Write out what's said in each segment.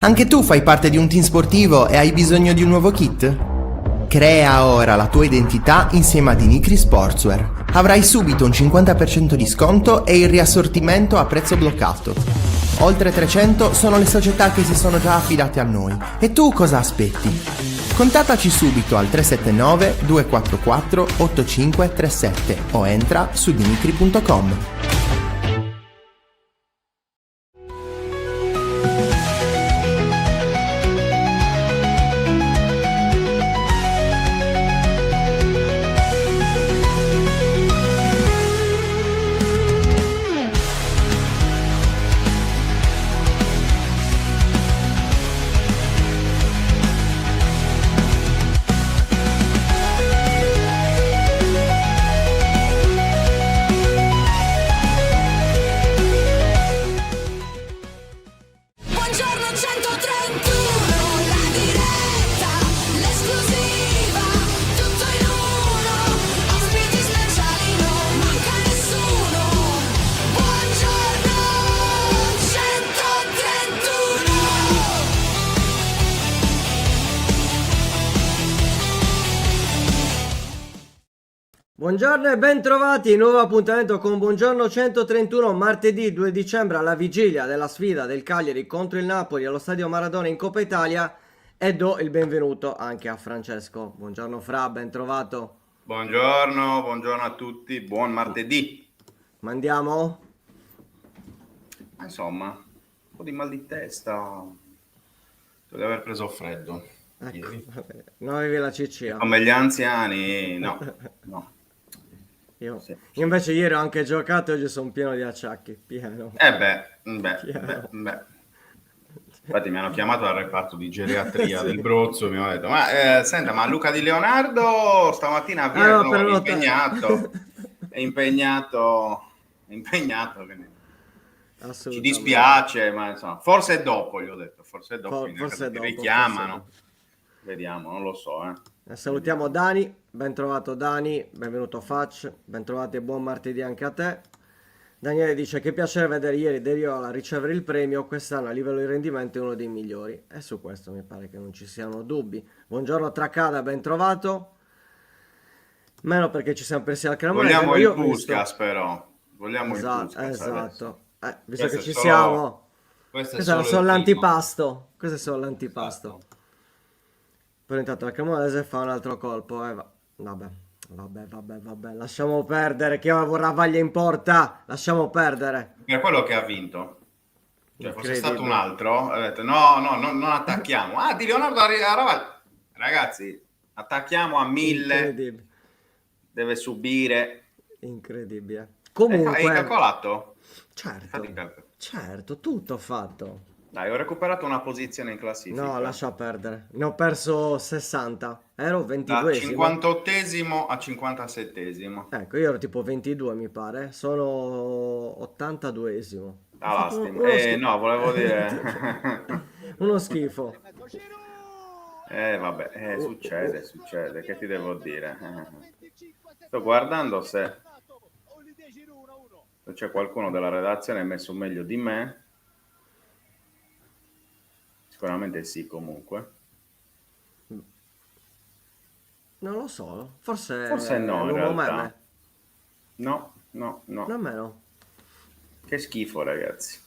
Anche tu fai parte di un team sportivo e hai bisogno di un nuovo kit? Crea ora la tua identità insieme a Dinicri Sportswear. Avrai subito un 50% di sconto e il riassortimento a prezzo bloccato. Oltre 300 sono le società che si sono già affidate a noi. E tu cosa aspetti? Contattaci subito al 379 244 8537 o entra su dinicri.com. Buongiorno e ben trovati, nuovo appuntamento con Buongiorno 131, martedì 2 dicembre alla vigilia della sfida del Cagliari contro il Napoli allo Stadio Maradona in Coppa Italia, e do il benvenuto anche a Francesco. Buongiorno Fra, ben trovato. Buongiorno a tutti, buon martedì. Ma andiamo? Insomma, un po' di mal di testa, devo aver preso freddo. Ecco, non avevi la ciccia. Come gli anziani, no. Io Sì. invece ieri ho anche giocato e oggi sono pieno di acciacchi, pieno. Beh. Infatti mi hanno chiamato dal reparto di geriatria del Brozzo, mi hanno detto, senta, ma Luca Di Leonardo stamattina è impegnato, quindi ci dispiace, ma insomma, forse è dopo, gli ho detto, forse dopo, richiamano, vediamo, non lo so. Salutiamo Dani, ben trovato Dani, benvenuto Facc, ben trovati e buon martedì anche a te. Daniele dice che piacere vedere ieri De Riola ricevere il premio, quest'anno a livello di rendimento è uno dei migliori, e su questo mi pare che non ci siano dubbi. Buongiorno Tracada, ben trovato, meno perché ci siamo persi al Cremonese. Vogliamo il Puskas però, esatto. Visto che ci siamo, questo è solo l'antipasto, Poi intanto la Cremonese fa un altro colpo, vabbè, lasciamo perdere, che ora Vaglia in porta, lasciamo perdere. Per quello che ha vinto, cioè fosse stato un altro, ha detto no, non attacchiamo. Di Leonardo ragazzi, attacchiamo a 1000, deve subire. Incredibile. Comunque, hai calcolato? Certo, tutto ho fatto. Dai, ho recuperato una posizione in classifica. No, lascia perdere. Ne ho perso 60. Ero 22esimo. Da 58esimo a 57esimo. Ecco, io ero tipo 22, mi pare. Sono 82esimo. No, volevo dire... Uno schifo. Vabbè, succede. Che ti devo dire? Sto guardando se c'è qualcuno della redazione messo meglio di me. Sicuramente sì, comunque. Non lo so, forse no, in realtà. Meme. No. Nemmeno. Che schifo, ragazzi.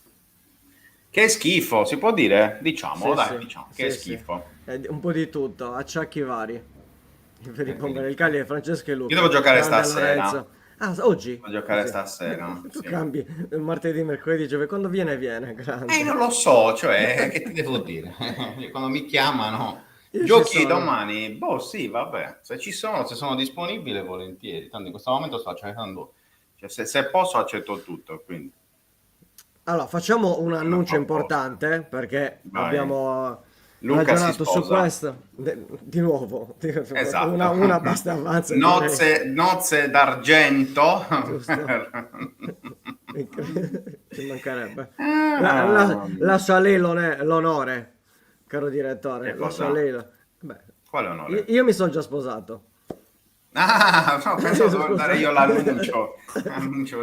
Che schifo, si può dire? Diciamo. Che schifo. Un po' di tutto, acciacchi vari. Per rispondere il Cagliari, Francesco e Luca. Io devo giocare stasera. Oggi? Devo giocare stasera. Tu cambi martedì, mercoledì, giovedì, quando viene, grande. Non lo so, cioè, che ti devo dire? Quando mi chiamano, Io giochi domani? Sì, vabbè, se sono disponibile, volentieri. Tanto in questo momento sto accettando, cioè, se posso accetto tutto, quindi. Allora, facciamo un annuncio importante, perché abbiamo Luca ragionato su questo di nuovo. Esatto. Una basta avanza. Nozze d'argento. Ci mancherebbe. Lascia lei l'onore, caro direttore. Lascia lei. Quale onore? Io mi sono già sposato. Ah, no, pensavo devo dare io l'annuncio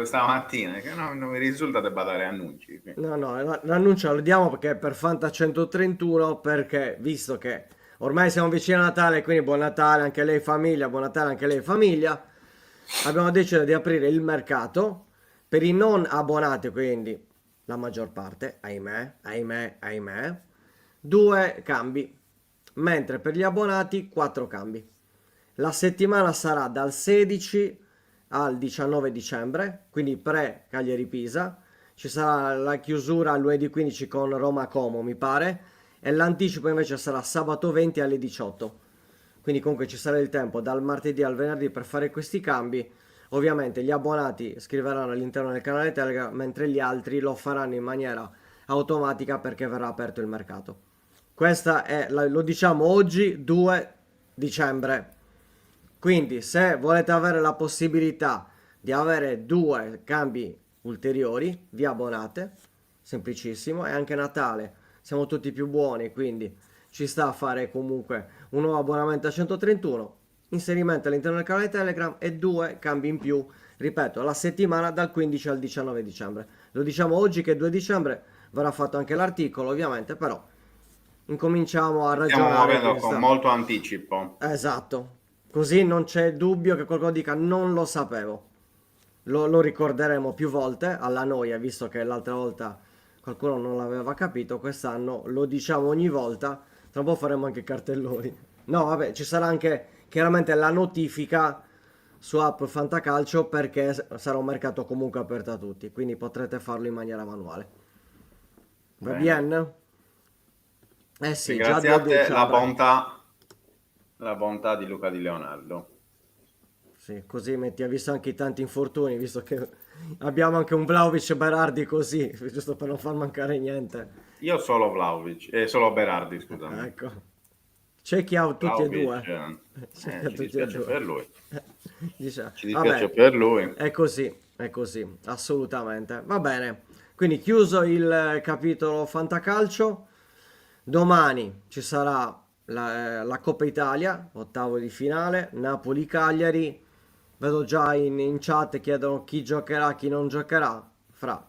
stamattina, che non mi risulta debba dare annunci. No, l'annuncio lo diamo perché per Fanta 131, perché visto che ormai siamo vicini a Natale, quindi buon Natale anche lei famiglia, buon Natale anche lei famiglia, abbiamo deciso di aprire il mercato per i non abbonati, quindi la maggior parte, ahimè, 2 cambi, mentre per gli abbonati 4 cambi. La settimana sarà dal 16 al 19 dicembre, quindi pre-Cagliari-Pisa. Ci sarà la chiusura lunedì 15 con Roma-Como, mi pare, e l'anticipo invece sarà sabato 20 alle 18. Quindi comunque ci sarà il tempo dal martedì al venerdì per fare questi cambi. Ovviamente gli abbonati scriveranno all'interno del canale Telegram, mentre gli altri lo faranno in maniera automatica perché verrà aperto il mercato. Questa è, lo diciamo oggi, 2 dicembre. Quindi se volete avere la possibilità di avere 2 cambi ulteriori, vi abbonate, semplicissimo, è anche Natale, siamo tutti più buoni, quindi ci sta a fare comunque un nuovo abbonamento a 131, inserimento all'interno del canale Telegram e 2 cambi in più, ripeto, la settimana dal 15 al 19 dicembre. Lo diciamo oggi che 2 dicembre verrà fatto anche l'articolo, ovviamente, però incominciamo a Stiamo ragionare. muovendo con molto anticipo. Esatto, così non c'è dubbio che qualcuno dica non lo sapevo. Lo ricorderemo più volte alla noia, visto che l'altra volta qualcuno non l'aveva capito, quest'anno lo diciamo ogni volta, tra un po' faremo anche i cartelloni. No, vabbè, ci sarà anche chiaramente la notifica su app Fantacalcio perché sarà un mercato comunque aperto a tutti, quindi potrete farlo in maniera manuale. Va bene? Eh sì, già 2 Ringraziate dicembre. la bontà di Luca Di Leonardo. Sì, così metti a visto anche i tanti infortuni, visto che abbiamo anche un Vlahovic e Berardi così, giusto per non far mancare niente. Io solo Vlahovic, solo Berardi, scusami. Ecco, c'è chi ha tutti e Vlahovic, due. C'è chi ha ci tutti e dispiace due. per lui. Dice, Ci dispiace vabbè, per lui. è così, assolutamente. Va bene, quindi chiuso il capitolo Fantacalcio, domani ci sarà la Coppa Italia, ottavo di finale, Napoli-Cagliari. Vedo già in chat chiedono chi giocherà, chi non giocherà. Fra,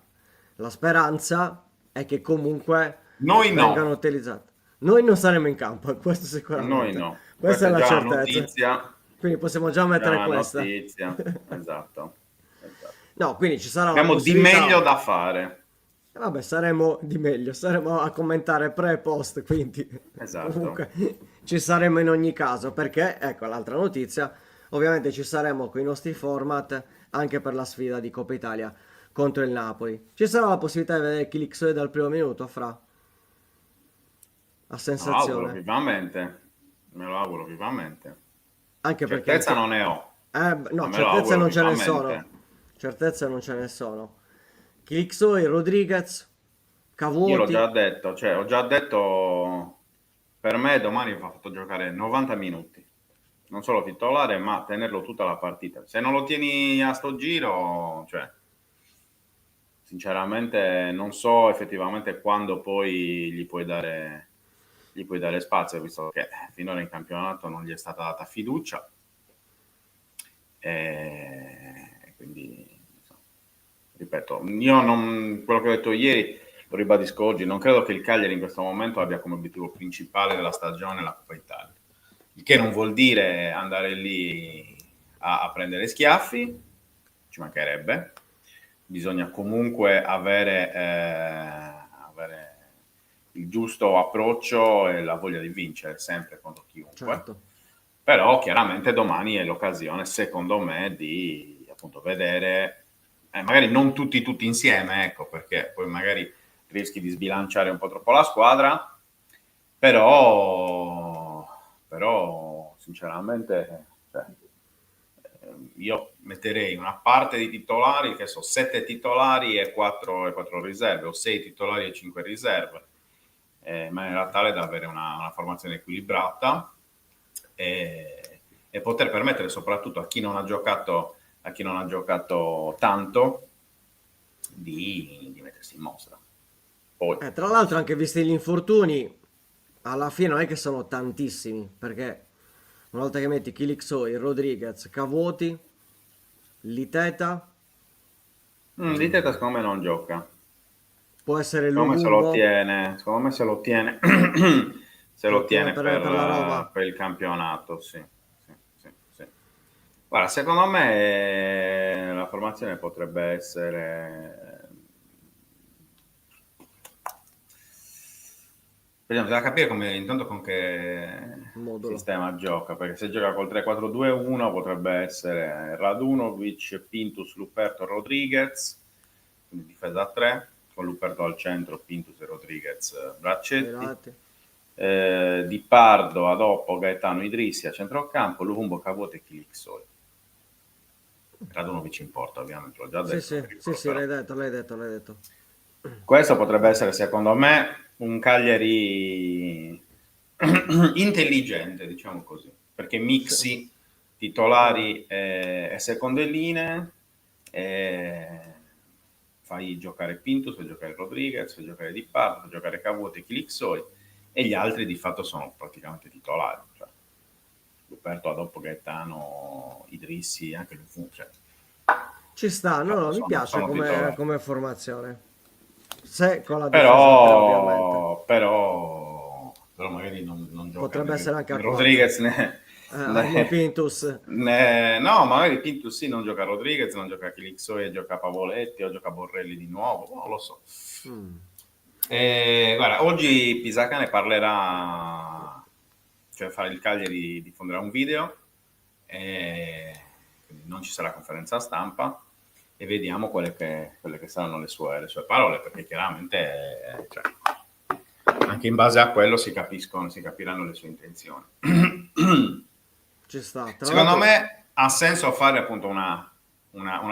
la speranza è che comunque Noi vengano no, utilizzate. Noi non saremo in campo, questo noi sicuramente. no. Questa Questa è è la già la certezza. notizia. Quindi possiamo già Già mettere una questa. notizia. Esatto. Esatto. No, quindi ci sarà la Abbiamo di meglio possibilità. da fare. Vabbè, saremo di meglio, saremo a commentare pre e post, quindi Esatto. comunque ci saremo in ogni caso, perché, ecco l'altra notizia, ovviamente ci saremo con i nostri format anche per la sfida di Coppa Italia contro il Napoli. Ci sarà la possibilità di vedere Kilixoe dal primo minuto, Fra? A Me lo auguro sensazione. vivamente. Me lo auguro vivamente. Anche perché Certezza anche... non ne ho, ma no, me lo certezze auguro non ce ne sono. vivamente. Certezze non ce ne sono. Kilixoe, Rodriguez, Io l'ho già Cavuoti. detto, cioè ho già detto, per me domani va fatto giocare 90 minuti. Non solo titolare, ma tenerlo tutta la partita. Se non lo tieni a sto giro, cioè, sinceramente non so effettivamente quando poi gli puoi dare spazio, visto che finora in campionato non gli è stata data fiducia. E quindi, insomma, ripeto, io non, quello che ho detto ieri lo ribadisco oggi, non credo che il Cagliari in questo momento abbia come obiettivo principale della stagione la Coppa Italia. Il che non vuol dire andare lì a prendere schiaffi, ci mancherebbe. Bisogna comunque avere il giusto approccio e la voglia di vincere sempre contro chiunque. Certo. Però chiaramente domani è l'occasione, secondo me, di appunto vedere, magari non tutti insieme, ecco, perché poi magari rischi di sbilanciare un po' troppo la squadra, però sinceramente, cioè, io metterei una parte di titolari, che so, 7 titolari e 4 riserve, o 6 titolari e 5 riserve, in maniera tale da avere una formazione equilibrata e poter permettere soprattutto a chi non ha giocato tanto di mettersi in mostra. Poi, Tra l'altro anche visti gli infortuni, alla fine non è che sono tantissimi, perché Una volta che metti Kilixoi, Rodriguez, Cavoti, Liteta, Di Teta secondo me non gioca. può essere Secondo me se lo Luvumbo. ottiene, secondo me se lo ottiene, se lo ottiene per la Roma. per il campionato, sì. Sì. Guarda, secondo me la formazione potrebbe essere... Vediamo, bisogna capire intanto con che Modulo. sistema gioca, perché se gioca col 3-4-2-1 potrebbe essere Radunovic, Pintus, Luperto, Rodriguez, quindi difesa a 3, con Luperto al centro, Pintus e Rodriguez braccetti. Di Pardo, Adoppo, Gaetano, Idrissi a centrocampo, Luvumbo, Cavote e Kilixoi. Radunovic in porta, ovviamente, l'ho già detto. Sì, l'hai detto. Questo potrebbe essere, secondo me, un Cagliari intelligente, diciamo così, perché mixi titolari e seconde linee, fai giocare Pintus, fai giocare Rodriguez, fai giocare Di Pardo, fai giocare Cavote e Kilixoi, e gli altri di fatto sono praticamente titolari. Cioè, Luperto, Adoppo, Gaetano, Idrissi, anche Lufun. Cioè, ci sta, mi piace come formazione. Se con la difesa però magari non gioca. Potrebbe essere anche a Rodriguez Pintus. No, magari Pintus sì, non gioca Rodriguez, non gioca Kilixoi, gioca Pavoletti o gioca Borrelli di nuovo, non lo so. Guarda, oggi Pisacca ne parlerà, cioè farà il Cagliari, diffonderà un video, quindi non ci sarà conferenza stampa, e vediamo quelle che saranno le sue parole, perché chiaramente anche in base a quello si capiranno le sue intenzioni. Ci sta. Secondo me ha senso fare appunto una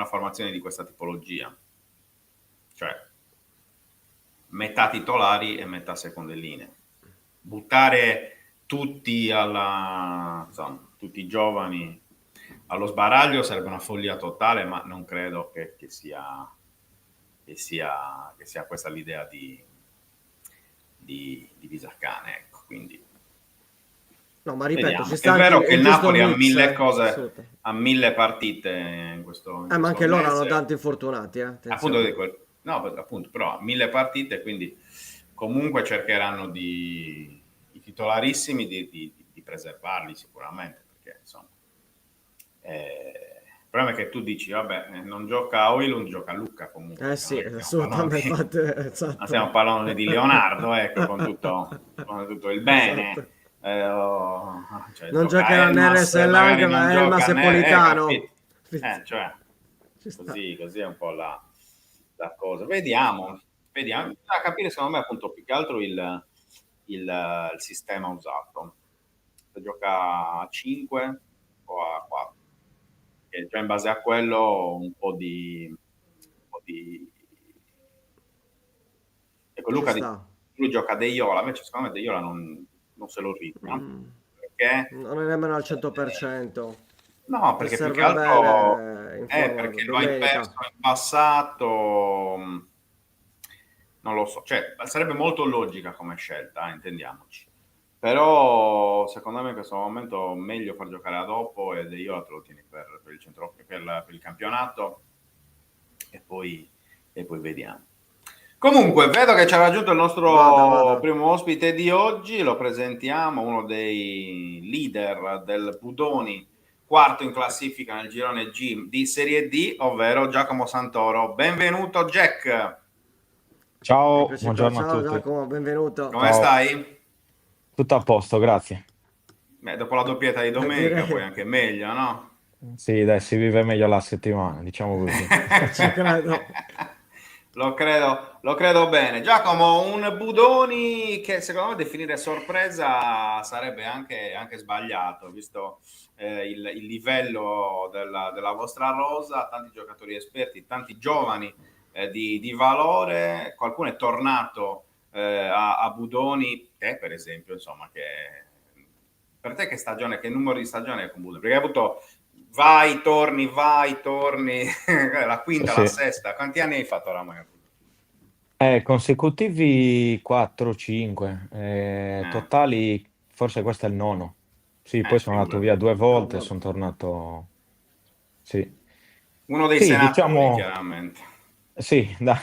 formazione di questa tipologia, cioè metà titolari e metà seconde linee. Buttare tutti tutti giovani allo sbaraglio sarebbe una follia totale, ma non credo che sia questa l'idea di Pisacane, ecco, quindi no, ma ripeto, ci sta è vero che il Napoli ha mille partite in questo ma anche loro hanno tanti infortunati, appunto, però 1000 partite, quindi comunque cercheranno i titolarissimi di preservarli sicuramente, perché insomma il problema è che tu dici vabbè, non gioca Højlund, gioca Lucca comunque, sì, assolutamente, esatto. Non stiamo parlando di Leonardo, ecco, con tutto il bene, esatto. Non giocherà Neres e Lang, ma Elmas e Politano, cioè così è un po' la cosa. Vediamo, bisogna capire secondo me appunto più che altro il sistema usato, se gioca a 5 o a 4, e già in base a quello un po' di ecco, Luca lui gioca De Iola, invece secondo me De Iola non se lo ritma, perché non è nemmeno al 100%. No, perché più che altro perché lo hai perso in passato, non lo so, cioè sarebbe molto logica come scelta, intendiamoci, però secondo me in questo momento meglio far giocare a dopo, e De Iola te lo tieni per il centro, per il campionato, e poi vediamo. Comunque, vedo che ci ha raggiunto il nostro primo ospite di oggi, lo presentiamo, uno dei leader del Budoni, quarto in classifica nel girone G di Serie D, ovvero Giacomo Santoro. Benvenuto Jack! Ciao, buongiorno a tutti. Giacomo, benvenuto. Come stai? Tutto a posto, grazie. Dopo la doppietta di domenica poi anche meglio, no? Sì, dai, si vive meglio la settimana, diciamo così. Ci credo. Lo credo bene. Giacomo, un Budoni che secondo me definire sorpresa sarebbe anche sbagliato, visto il livello della vostra rosa, tanti giocatori esperti, tanti giovani di valore, qualcuno è tornato a Budoni, te per esempio, insomma, che per te che numero di stagione è con Budoni? Perché hai avuto vai, torni, la quinta, sì. La sesta, quanti anni hai fatto oramai? Consecutivi 4-5, totali forse questo è il nono. Sì, poi sono andato Figurati. via 2 volte, vabbè. sono tornato. Sì. Uno dei Sì, senatori, diciamo. chiaramente. Sì, dai.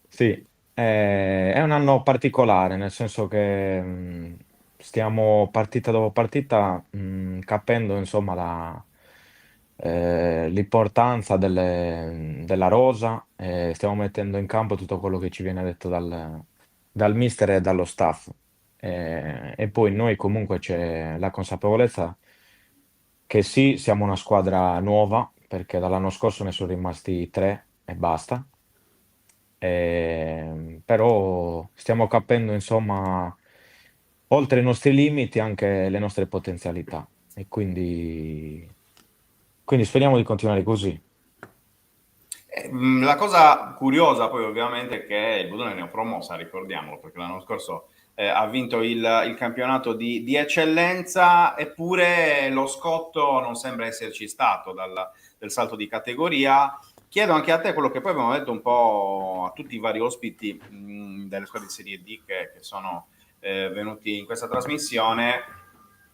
Sì, è un anno particolare, nel senso che stiamo partita dopo partita capendo insomma l'importanza della rosa e stiamo mettendo in campo tutto quello che ci viene detto dal mister e dallo staff. E poi noi comunque c'è la consapevolezza che sì, siamo una squadra nuova, perché dall'anno scorso ne sono rimasti tre e basta. Però stiamo capendo, insomma, oltre i nostri limiti, anche le nostre potenzialità. E quindi speriamo di continuare così. La cosa curiosa poi ovviamente è che il Budone neopromossa, ricordiamolo, perché l'anno scorso ha vinto il campionato di eccellenza, eppure lo scotto non sembra esserci stato del salto di categoria. Chiedo anche a te quello che poi abbiamo detto un po' a tutti i vari ospiti delle squadre di Serie D che sono venuti in questa trasmissione.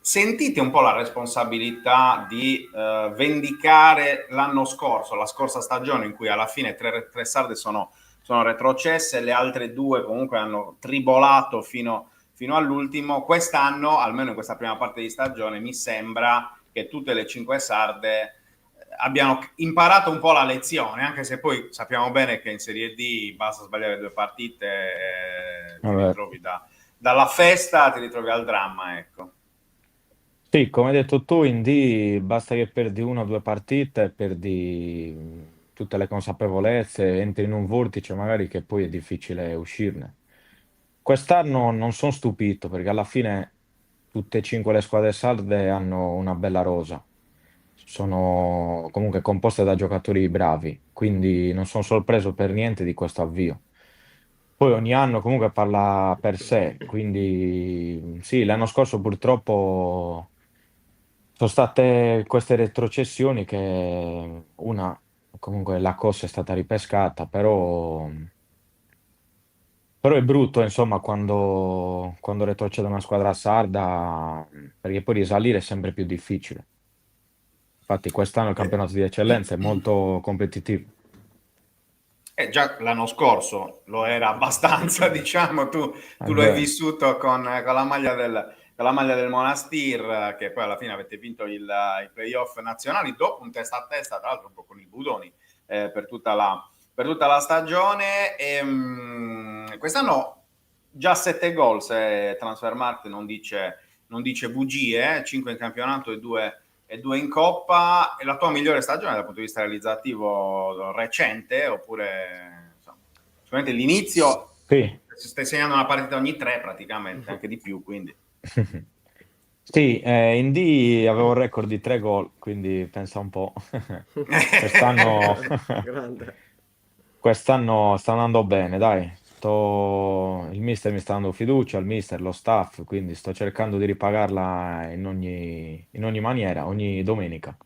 Sentite un po' la responsabilità di vendicare l'anno scorso, la scorsa stagione, in cui alla fine tre sarde sono retrocesse, le altre due comunque hanno tribolato fino all'ultimo. Quest'anno, almeno in questa prima parte di stagione, mi sembra che tutte le cinque sarde abbiano imparato un po' la lezione, anche se poi sappiamo bene che in Serie D basta sbagliare 2 partite e ti Vabbè. ritrovi dalla festa, ti ritrovi al dramma, ecco. Sì, come hai detto tu, in D basta che perdi 1 o 2 partite, perdi tutte le consapevolezze, entri in un vortice magari che poi è difficile uscirne. Quest'anno non sono stupito perché alla fine tutte e cinque le squadre sarde hanno una bella rosa. Sono comunque composte da giocatori bravi, quindi non sono sorpreso per niente di questo avvio. Poi ogni anno comunque parla per sé, quindi sì, l'anno scorso purtroppo sono state queste retrocessioni che una, comunque la Cossa è stata ripescata, però è brutto insomma quando retrocede una squadra sarda, perché poi risalire è sempre più difficile. Infatti quest'anno il Eh, campionato di eccellenza è molto competitivo. già l'anno scorso lo era abbastanza, diciamo, È tu lo hai vero. vissuto con la maglia del Monastir, che poi alla fine avete vinto i playoff nazionali dopo un testa a testa, tra l'altro un po' con i Budoni, per tutta la stagione. Quest'anno già 7 gol, se Transfermarkt non dice bugie, 5 in campionato e 2 in Coppa. È la tua migliore stagione dal punto di vista realizzativo recente, oppure insomma, sicuramente l'inizio Sì. stai segnando una partita ogni 3 praticamente, anche di più, quindi. Sì, in D avevo il record di 3 gol, quindi pensa un po'. Quest'anno Grande. quest'anno sta andando bene, dai. Il mister mi sta dando fiducia, il mister, lo staff, quindi sto cercando di ripagarla in ogni maniera, ogni domenica.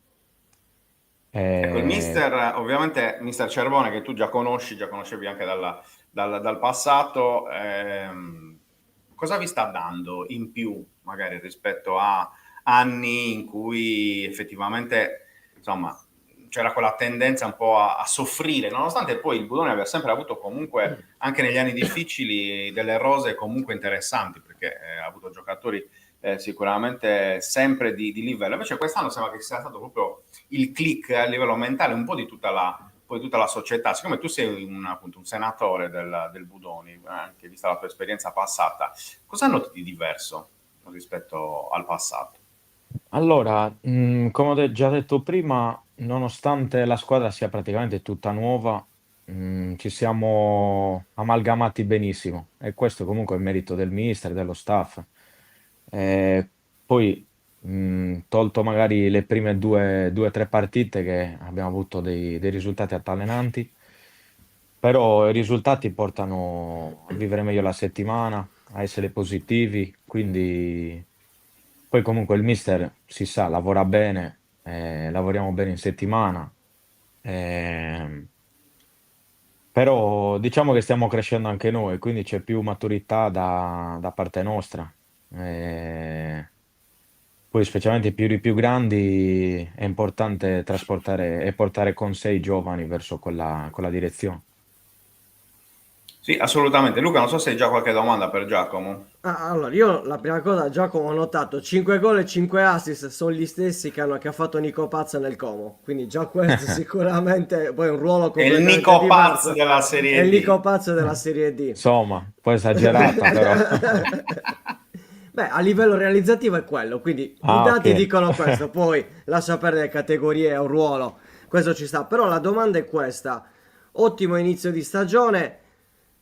Ecco, il Eh, mister, ovviamente, mister Cervone, che tu già conoscevi anche dal passato, cosa vi sta dando in più, magari rispetto a anni in cui effettivamente, insomma, c'era quella tendenza un po' a soffrire, nonostante poi il Budone aveva sempre avuto comunque, anche negli anni difficili, delle rose comunque interessanti, perché ha avuto giocatori sicuramente sempre di livello. Invece quest'anno sembra che sia stato proprio il click a livello mentale un po' di poi tutta la società. Siccome tu sei appunto, un senatore del Budoni, anche vista la tua esperienza passata, cosa noti di diverso rispetto al passato? allora, come ho già detto prima, nonostante la squadra sia praticamente tutta nuova, ci siamo amalgamati benissimo e questo comunque è merito del mister, dello staff. Eh, Poi, tolto magari le prime due o tre partite che abbiamo avuto dei risultati altalenanti, però i risultati portano a vivere meglio la settimana, a essere positivi, quindi poi comunque il mister si sa, lavora bene, lavoriamo bene in settimana, ehm, però diciamo che stiamo crescendo anche noi, quindi c'è più maturità da parte nostra. Eh, Poi specialmente per i più grandi è importante trasportare e portare con sé i giovani verso quella direzione. Sì, assolutamente. Luca, non so se hai già qualche domanda per Giacomo. Allora, io la prima cosa, Giacomo, ho notato 5 gol e 5 assist sono gli stessi che ha fatto Nico Paz nel Como. Quindi già questo sicuramente, poi è un ruolo È il completamente Nico Paz diverso. della È il Serie Nico D. Paz della Serie D. Insomma, un po' esagerata però. Beh, a livello realizzativo è quello, quindi i Ah, dati ok. dicono questo, poi lascia perdere le categorie, è un ruolo, questo ci sta. Però la domanda è questa, ottimo inizio di stagione,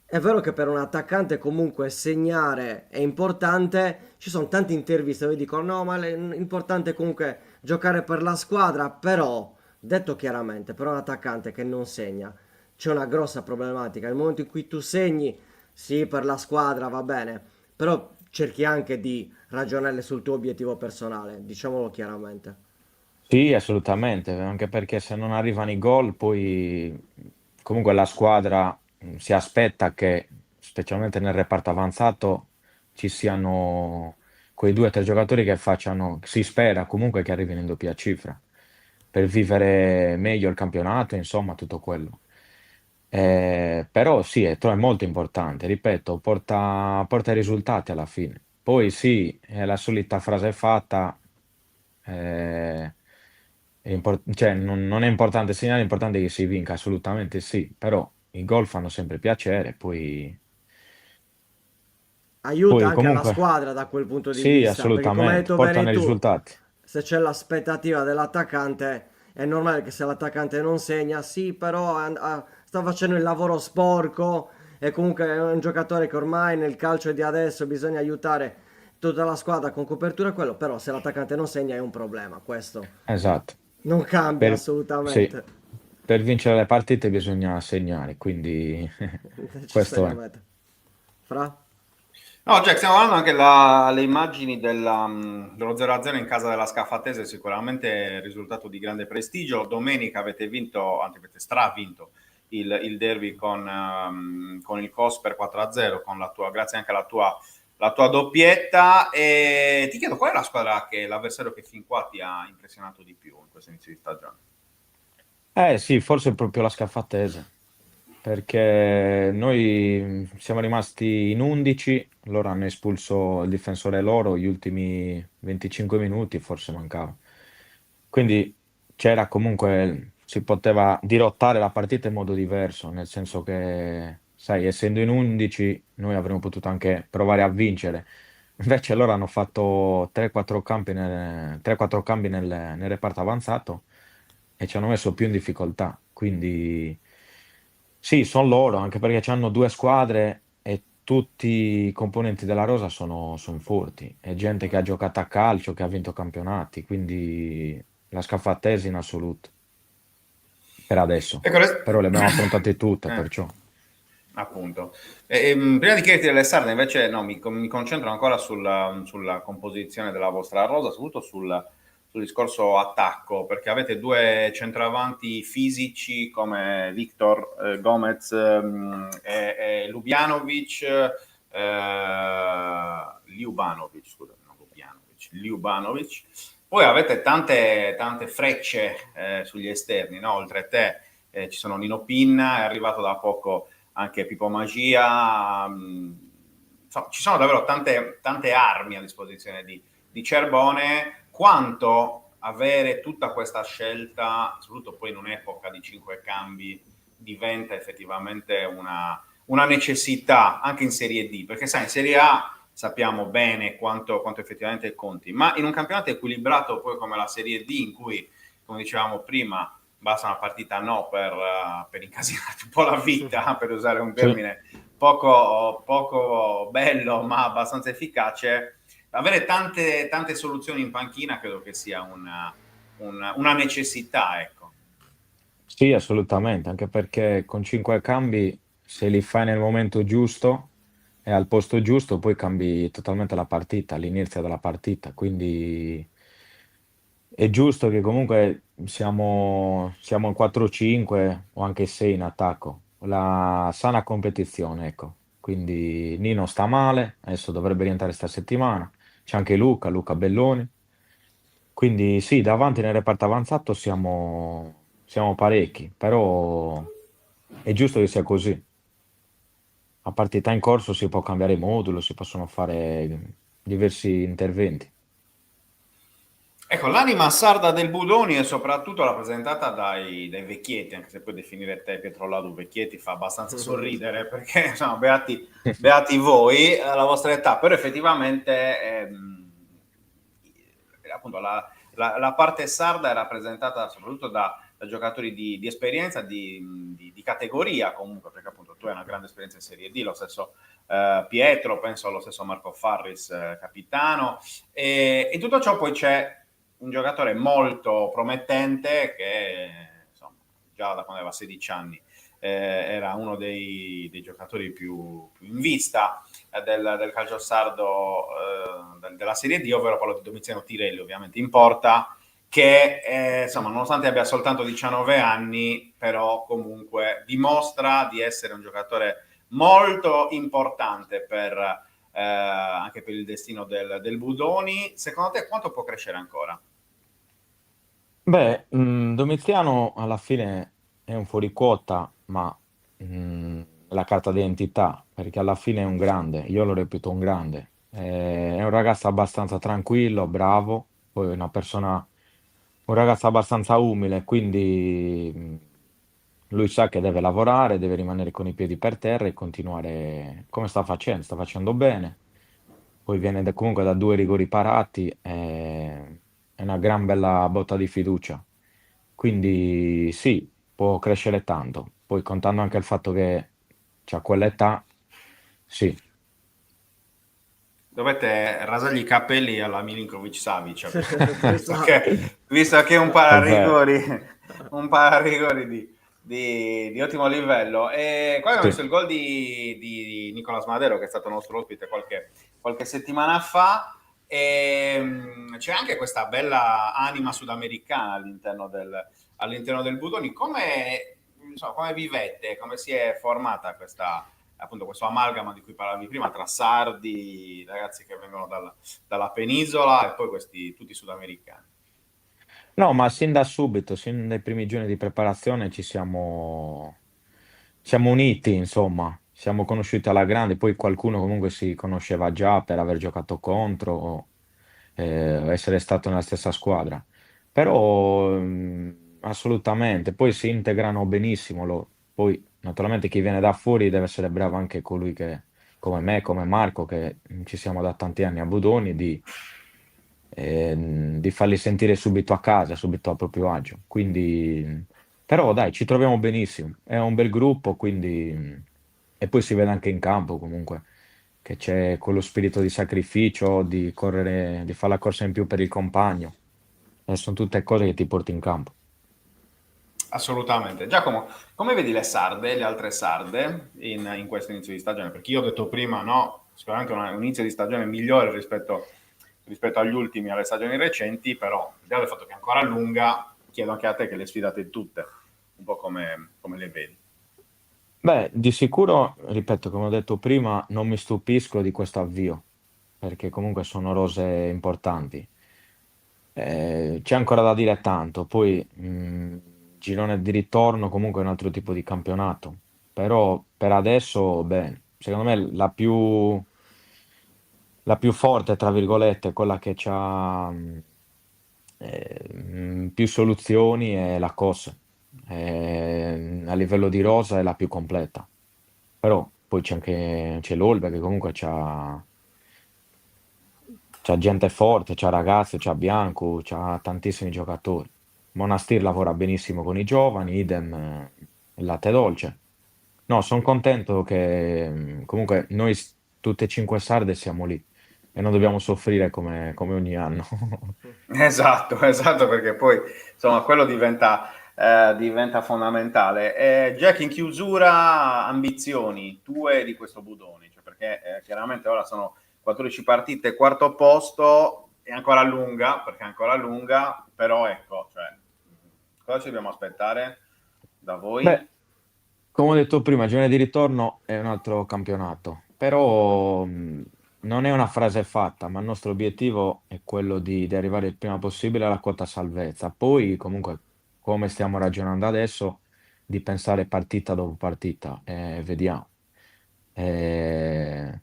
è vero che per un attaccante comunque segnare è importante, ci sono tante interviste dove dicono no, ma l'importante è comunque giocare per la squadra, però, detto chiaramente, per un attaccante che non segna, c'è una grossa problematica. Nel momento in cui tu segni, sì, per la squadra va bene, però cerchi anche di ragionare sul tuo obiettivo personale, diciamolo chiaramente. Sì, assolutamente, anche perché se non arrivano i gol, poi comunque la squadra si aspetta che, specialmente nel reparto avanzato, ci siano quei due o tre giocatori che facciano, si spera comunque che arrivino in doppia cifra, per vivere meglio il campionato, insomma, tutto quello. Però sì, è molto importante, ripeto, porta i risultati alla fine. Poi sì, è la solita frase fatta, eh, cioè, non è importante segnare, è importante che si vinca, assolutamente sì, però i gol fanno sempre piacere, Aiuta poi anche alla comunque squadra da quel punto di sì, vista, perché come hai assolutamente, detto bene portano i tu, risultati. se c'è l'aspettativa dell'attaccante, è normale che se l'attaccante non segna, sì, però sta facendo il lavoro sporco e comunque è un giocatore che ormai nel calcio di adesso bisogna aiutare tutta la squadra con copertura e quello, però se l'attaccante non segna è un problema, questo Esatto. non cambia Per, sì, assolutamente, per vincere le partite bisogna segnare, quindi questo è. necessariamente. Fra? No, Jack, stiamo guardando anche le immagini dello 0-0 in casa della Scafatese, sicuramente è risultato di grande prestigio. Domenica avete vinto, anzi avete stravinto il derby con il COS per 4-0, grazie anche la tua doppietta. E ti chiedo qual è la squadra l'avversario che fin qua ti ha impressionato di più in questo inizio di stagione? Eh sì, forse è proprio la Scaffattese, perché noi siamo rimasti in 11, loro hanno espulso il difensore loro gli ultimi 25 minuti, forse mancava. Quindi c'era comunque, si poteva dirottare la partita in modo diverso, nel senso che, sai, essendo in 11 noi avremmo potuto anche provare a vincere. Invece loro hanno fatto 3-4 cambi nel reparto avanzato e ci hanno messo più in difficoltà. Quindi sì, sono loro, anche perché hanno due squadre e tutti i componenti della rosa sono forti. È gente che ha giocato a calcio, che ha vinto campionati, quindi la scaffattese in assoluto, per adesso. Ecco, Però le abbiamo affrontate tutte, eh, perciò. appunto. Prima di chiederti delle sarde, invece, no, mi concentro ancora sulla composizione della vostra rosa, soprattutto sul discorso attacco, perché avete due centravanti fisici come Victor Gomez e Ljubanovic, scusa, non Lubjanovic, Ljubanovic. Poi avete tante frecce sugli esterni, no? Oltre a te ci sono Nino Pinna, è arrivato da poco anche Pippo Magia. Insomma, ci sono davvero tante armi a disposizione di Cerbone. Quanto avere tutta questa scelta, soprattutto poi in un'epoca di 5 cambi, diventa effettivamente una necessità anche in Serie D, perché sai, in Serie A sappiamo bene quanto effettivamente conti, ma in un campionato equilibrato poi come la Serie D, in cui, come dicevamo prima, basta una partita no per incasinarti un po' la vita, per usare un Sì. termine poco bello ma abbastanza efficace, avere tante soluzioni in panchina credo che sia una necessità, ecco. Sì, assolutamente, anche perché con 5 cambi, se li fai nel momento giusto e al posto giusto, poi cambi totalmente la partita, l'inizio della partita. Quindi è giusto che comunque siamo in 4-5 o anche 6 in attacco. La sana competizione, ecco. Quindi Nino sta male, adesso dovrebbe rientrare sta settimana. C'è anche Luca Belloni. Quindi sì, davanti nel reparto avanzato siamo parecchi, però è giusto che sia così. A partita in corso si può cambiare modulo, si possono fare diversi interventi. Ecco, l'anima sarda del Budoni è soprattutto rappresentata dai vecchietti, anche se puoi definire te Pietro Ladu vecchietti, fa abbastanza sorridere perché insomma, beati voi alla vostra età, però effettivamente appunto la parte sarda è rappresentata soprattutto da giocatori di esperienza, di categoria comunque, perché appunto tu hai una grande esperienza in Serie D, lo stesso Pietro, penso allo stesso Marco Farris, capitano, e tutto ciò poi c'è un giocatore molto promettente che insomma, già da quando aveva 16 anni era uno dei giocatori più in vista del calcio sardo della Serie D, ovvero quello di Domiziano Tirelli, ovviamente in porta, che insomma, nonostante abbia soltanto 19 anni, però comunque dimostra di essere un giocatore molto importante anche per il destino del Budoni. Secondo te quanto può crescere ancora? Beh, Domiziano alla fine è un fuoriquota, ma la carta d'identità, perché alla fine è un grande, io lo reputo un grande. È un ragazzo abbastanza tranquillo, bravo, poi è un ragazzo abbastanza umile, quindi lui sa che deve lavorare, deve rimanere con i piedi per terra e continuare come sta facendo bene. Poi viene comunque da due rigori parati, è una gran bella botta di fiducia. Quindi sì, può crescere tanto. Poi contando anche il fatto che c'ha quell'età, sì. Dovete rasargli i capelli alla Milinkovic Savic a questo punto, Esatto. visto che è È vero, un pararigori di ottimo livello. E qua abbiamo sì. visto il gol di Nicolas Madero, che è stato nostro ospite qualche settimana fa. E, c'è anche questa bella anima sudamericana all'interno del Budoni. Come vivete, come si è formata appunto questo amalgama di cui parlavi prima tra sardi, ragazzi che vengono dalla penisola e poi questi tutti sudamericani? No, ma sin da subito, sin dai primi giorni di preparazione siamo uniti, insomma, siamo conosciuti alla grande, poi qualcuno comunque si conosceva già per aver giocato contro o essere stato nella stessa squadra. Però assolutamente, poi si integrano benissimo. Poi naturalmente chi viene da fuori deve essere bravo anche colui che, come me, come Marco, che ci siamo da tanti anni a Budoni, di farli sentire subito a casa, subito a proprio agio. Quindi, però dai, ci troviamo benissimo. È un bel gruppo, quindi. E poi si vede anche in campo comunque che c'è quello spirito di sacrificio, di correre, di fare la corsa in più per il compagno. E sono tutte cose che ti porti in campo. Assolutamente. Giacomo, come vedi le altre sarde in questo inizio di stagione? Perché io ho detto prima, no, sicuramente un inizio di stagione migliore rispetto agli ultimi, alle stagioni recenti, però al di là del fatto che è ancora lunga, chiedo anche a te che le sfidate tutte, un po' come le vedi. Beh, di sicuro, ripeto, come ho detto prima, non mi stupisco di questo avvio, perché comunque sono rose importanti. C'è ancora da dire tanto, poi girone di ritorno comunque è un altro tipo di campionato, però per adesso, beh, secondo me la più forte, tra virgolette, quella che ha più soluzioni è la COS. A livello di rosa è la più completa. Però poi c'è l'Olbe che comunque c'ha gente forte, c'ha ragazzi, c'ha Bianco, c'ha tantissimi giocatori. Monastir lavora benissimo con i giovani, idem il latte dolce. No, sono contento che comunque noi tutte e cinque sarde siamo lì e non dobbiamo soffrire come ogni anno. Esatto, perché poi insomma quello diventa fondamentale. Jack, in chiusura, ambizioni tue di questo Budoni, cioè perché chiaramente ora sono 14 partite, quarto posto, è ancora lunga, perché è ancora lunga, però ecco, cioè, cosa ci dobbiamo aspettare da voi? Beh, come ho detto prima, il girone di ritorno è un altro campionato, però non è una frase fatta, ma il nostro obiettivo è quello di arrivare il prima possibile alla quota salvezza. Poi, comunque, come stiamo ragionando adesso, di pensare partita dopo partita, vediamo. Eh,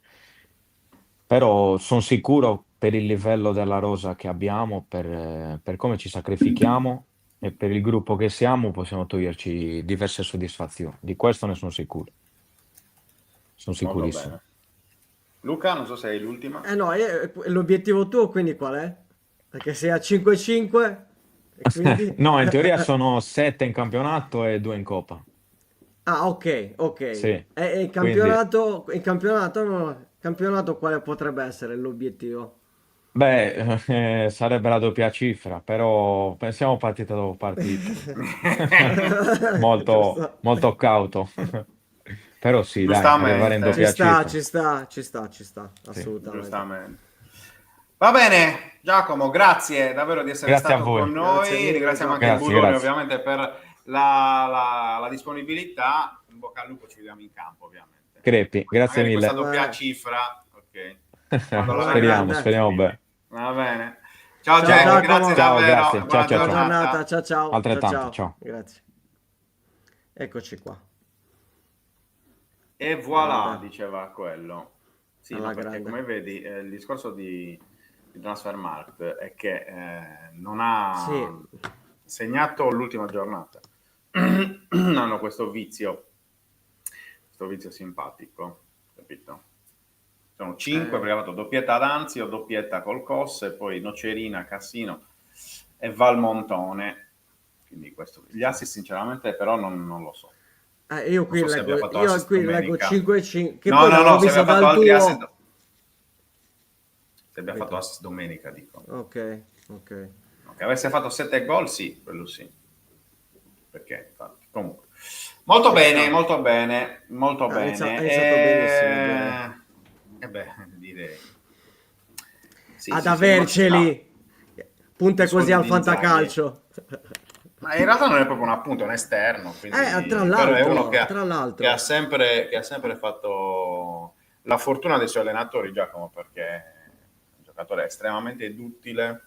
Però sono sicuro per il livello della rosa che abbiamo, per come ci sacrifichiamo e per il gruppo che siamo, possiamo toglierci diverse soddisfazioni. Di questo ne sono sicuro. Sono Molto sicurissimo. bene. Luca, non so se è l'ultima. No, l'obiettivo tuo quindi qual è? Perché sei a 5-5 e quindi... No, in teoria sono 7 in campionato e 2 in Coppa. Ah, ok, ok. Sì, E quindi, campionato quale potrebbe essere l'obiettivo? beh, sarebbe la doppia cifra, però pensiamo partita dopo partita. Molto, Giusto. molto cauto. Però sì, dai, arrivare in Giustamente, Ci doppia sta, cifra. ci sta, ci sta, ci sta, Sì. assolutamente. giustamente. Va bene, Giacomo, grazie davvero di essere Grazie a stato con voi. Grazie noi. mille, Ringraziamo anche il Giacomo. Grazie, Burrone grazie. ovviamente per la disponibilità. In bocca al lupo, ci vediamo in campo ovviamente. Crepi, grazie Magari questa mille. doppia Beh. cifra, ok. Quando la Alla vedremo. grande. Speriamo bene. Va bene. Ciao Ciao, Jack, Giacomo. grazie Ciao, davvero. grazie. Buona Ciao, ciao, Buona ciao. giornata, ciao ciao. Altrettanto, Ciao, ciao. Grazie. Eccoci qua. E voilà, Guarda, diceva quello. Sì, alla no, perché grande. come vedi, il discorso di Transfermarkt è che non ha Sì, segnato l'ultima giornata. Hanno questo vizio simpatico, capito? Sono 5, perché ha fatto doppietta ad Anzio, doppietta col Cosse, poi Nocerina, Cassino e Valmontone. Quindi questo. Gli assist sinceramente però non lo so. io Non qui so se abbia leggo, fatto io assist qui leggo domenica. 5-5, che No, poi no, l'avevo no, se visto abbia fatto dal altri assist. tuo. Se abbia fatto Capito? assist domenica, dico. Ok, ok. Che avesse fatto 7 gol, sì, quello sì. Perché, infatti, comunque. Molto Ci bene, sta. molto bene, molto Ha bene. iniziato benissimo, direi. Beh, direi. Sì, Ad sì, sì, non ci sta. averceli, punte I così soldi al di Inzaghi. fantacalcio. Ma in realtà non è proprio un appunto, è un esterno, Tra quindi... però è uno l'altro, tra che ha l'altro. sempre fatto la fortuna dei suoi allenatori, Giacomo, perché è un giocatore estremamente duttile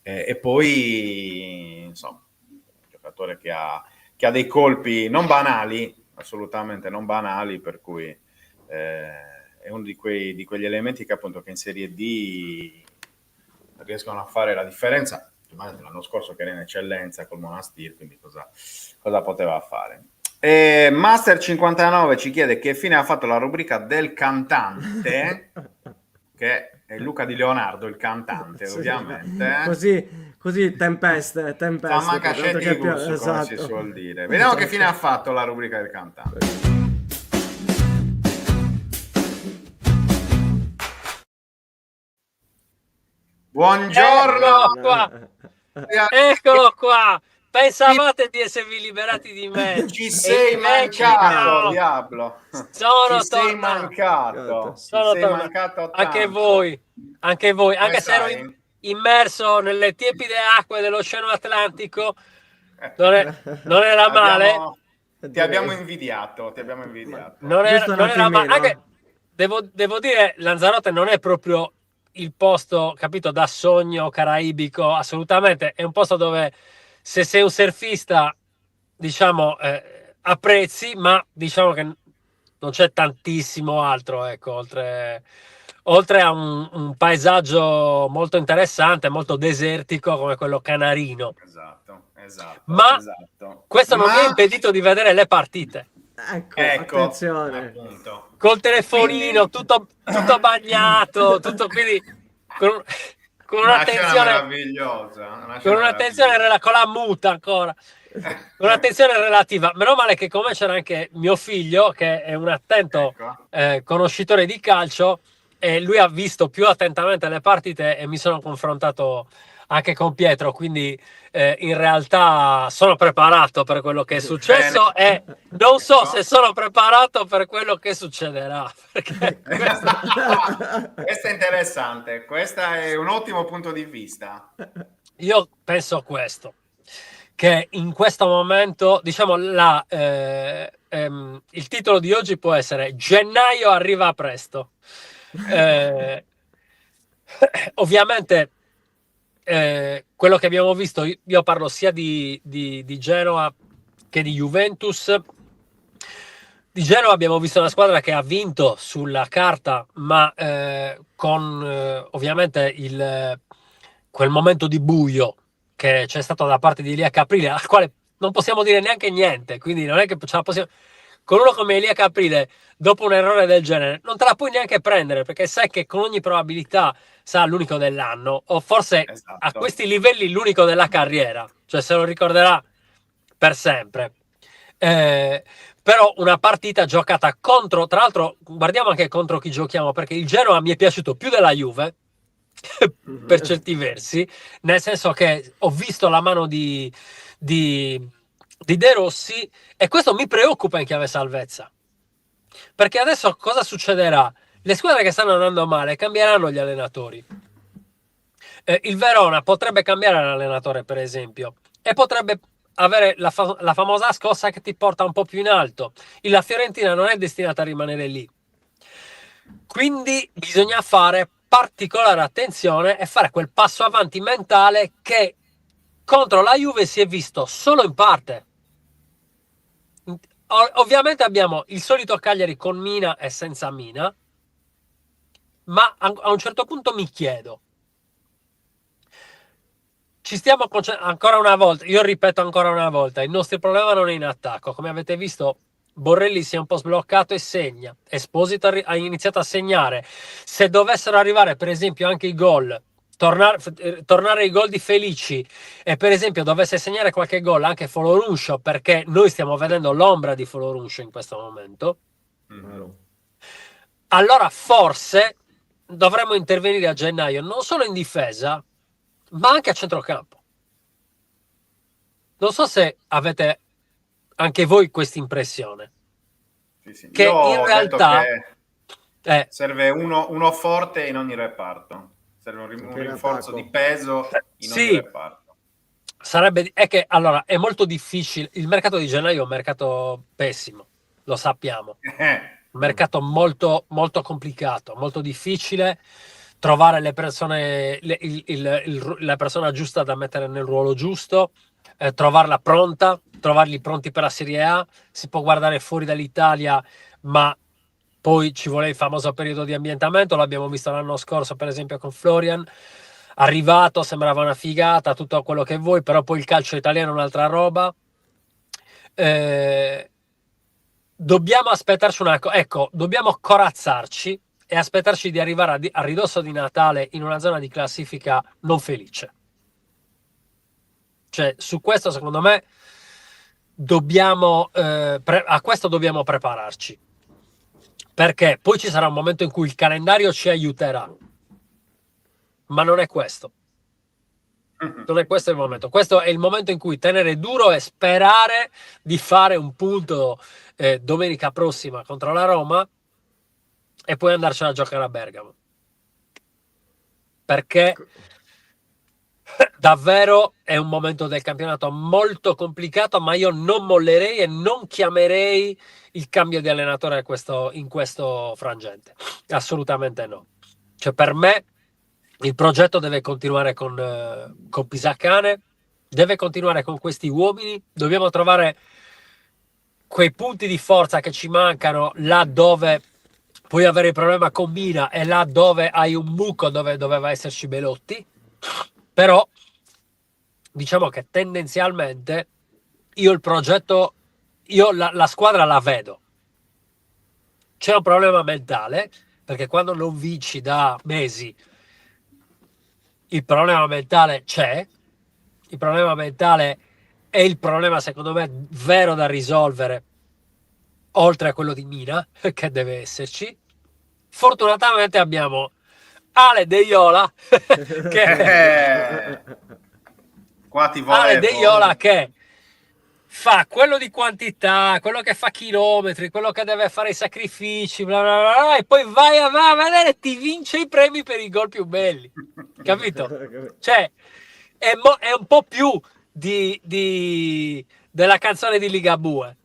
e poi, insomma, un giocatore che ha dei colpi non banali, assolutamente non banali, per cui è uno di quegli elementi che appunto che in Serie D riescono a fare la differenza. L'anno scorso che era in eccellenza col Monastir, quindi cosa poteva fare. Master 59 ci chiede che fine ha fatto la rubrica del cantante, che è Luca Di Leonardo, il cantante, Sì, ovviamente. così tempeste, Zammaca proprio, altro sceti che gusto, come si esatto. suol dire. Vediamo che fine ha fatto la rubrica del cantante. Buongiorno! Eccolo qua, eccolo qua. Pensavate di esservi liberati di me. Ci E sei invece mancato, no. diavolo. Sono Ci sei tornato. mancato. Ci Sono sei tornato. mancato Anche tanto. voi, anche voi. Come Anche se ero stai? immerso nelle tiepide acque dell'Oceano Atlantico, non era male. Ti abbiamo invidiato, ti abbiamo invidiato. Non Giusto un non era male. attimino. Anche, devo dire, Lanzarote non è proprio il posto, capito, da sogno caraibico, assolutamente. È un posto dove se sei un surfista, diciamo, apprezzi, ma diciamo che non c'è tantissimo altro, ecco, oltre a un paesaggio molto interessante, molto desertico come quello canarino. Esatto. Ma questo non mi ha Ma impedito di vedere le partite. ecco, Attenzione. appunto. Col telefonino, Quindi, tutto bagnato, tutto quindi con, con una scena un'attenzione, meravigliosa. con un'attenzione con la muta ancora, con un'attenzione relativa. Meno male che come c'era anche mio figlio, che è un attento Ecco. conoscitore di calcio, e lui ha visto più attentamente le partite e mi sono confrontato anche con Pietro, quindi in realtà sono preparato per quello che è successo e non so se sono preparato per quello che succederà, perché Questo è interessante, questo è un ottimo punto di vista. io penso questo, che in questo momento, diciamo, il titolo di oggi può essere Gennaio arriva presto. Ovviamente quello che abbiamo visto, io parlo sia di Genoa che di Juventus. Di Genoa abbiamo visto una squadra che ha vinto sulla carta, ma con ovviamente quel momento di buio che c'è stato da parte di Elia Caprile, al quale non possiamo dire neanche niente, quindi non è che ce la possiamo... Con uno come Elia Caprile, dopo un errore del genere, non te la puoi neanche prendere, perché sai che con ogni probabilità sarà l'unico dell'anno, o forse a questi livelli l'unico della carriera, cioè se lo ricorderà per sempre. Però una partita giocata contro, tra l'altro guardiamo anche contro chi giochiamo, perché il Genoa mi è piaciuto più della Juve per certi versi, nel senso che ho visto la mano di De Rossi, e questo mi preoccupa in chiave salvezza, perché adesso cosa succederà? Le squadre che stanno andando male cambieranno gli allenatori. Il Verona potrebbe cambiare l'allenatore, per esempio, e potrebbe avere la famosa scossa che ti porta un po' più in alto. La Fiorentina non è destinata a rimanere lì, quindi bisogna fare particolare attenzione e fare quel passo avanti mentale che contro la Juve si è visto solo in parte. Ovviamente abbiamo il solito Cagliari con Mina e senza Mina, ma a un certo punto mi chiedo, ci stiamo ancora una volta, io ripeto ancora una volta, il nostro problema non è in attacco. Come avete visto, Borrelli si è un po' sbloccato e segna, Esposito ha iniziato a segnare. Se dovessero arrivare per esempio anche i gol, tornare i gol di Felici, e per esempio dovesse segnare qualche gol anche Foloruncio, perché noi stiamo vedendo l'ombra di Foloruncio in questo momento, allora forse dovremmo intervenire a gennaio non solo in difesa ma anche a centrocampo. Non so se avete anche voi questa impressione. Sì. Che io in realtà che serve uno forte in ogni reparto, serve un rinforzo di peso in ogni reparto. È che allora è molto difficile. Il mercato di gennaio è un mercato pessimo, lo sappiamo. Un mercato molto, molto complicato, molto difficile. Trovare le persone, la persona giusta da mettere nel ruolo giusto, trovarla pronta, trovarli pronti per la Serie A. Si può guardare fuori dall'Italia, ma poi ci vuole il famoso periodo di ambientamento. L'abbiamo visto l'anno scorso, per esempio, con Florian. Arrivato, sembrava una figata, tutto quello che vuoi, però poi il calcio italiano è un'altra roba. Dobbiamo aspettarci dobbiamo corazzarci e aspettarci di arrivare a ridosso di Natale in una zona di classifica non felice. Cioè, su questo secondo me a questo dobbiamo prepararci, perché poi ci sarà un momento in cui il calendario ci aiuterà, ma non è questo. Non è questo il momento. Questo è il momento in cui tenere duro e sperare di fare un punto domenica prossima contro la Roma e poi andarcela a giocare a Bergamo, perché davvero è un momento del campionato molto complicato, ma io non mollerei e non chiamerei il cambio di allenatore in questo frangente, assolutamente no. Cioè, per me il progetto deve continuare con Pisacane, deve continuare con questi uomini. Dobbiamo trovare quei punti di forza che ci mancano là dove puoi avere il problema con Mina e là dove hai un buco dove doveva esserci Belotti. Però diciamo che tendenzialmente io il progetto, la squadra la vedo. C'è un problema mentale, perché quando non vinci da mesi il problema mentale c'è. Il problema mentale è il problema, secondo me, vero da risolvere, oltre a quello di Mina, che deve esserci. Fortunatamente abbiamo Ale De Iola, Ale De Iola che fa quello di quantità, quello che fa chilometri, quello che deve fare i sacrifici, bla bla bla, e poi vai a vedere, ti vince i premi per i gol più belli, capito? Cioè è un po' più della canzone di Ligabue,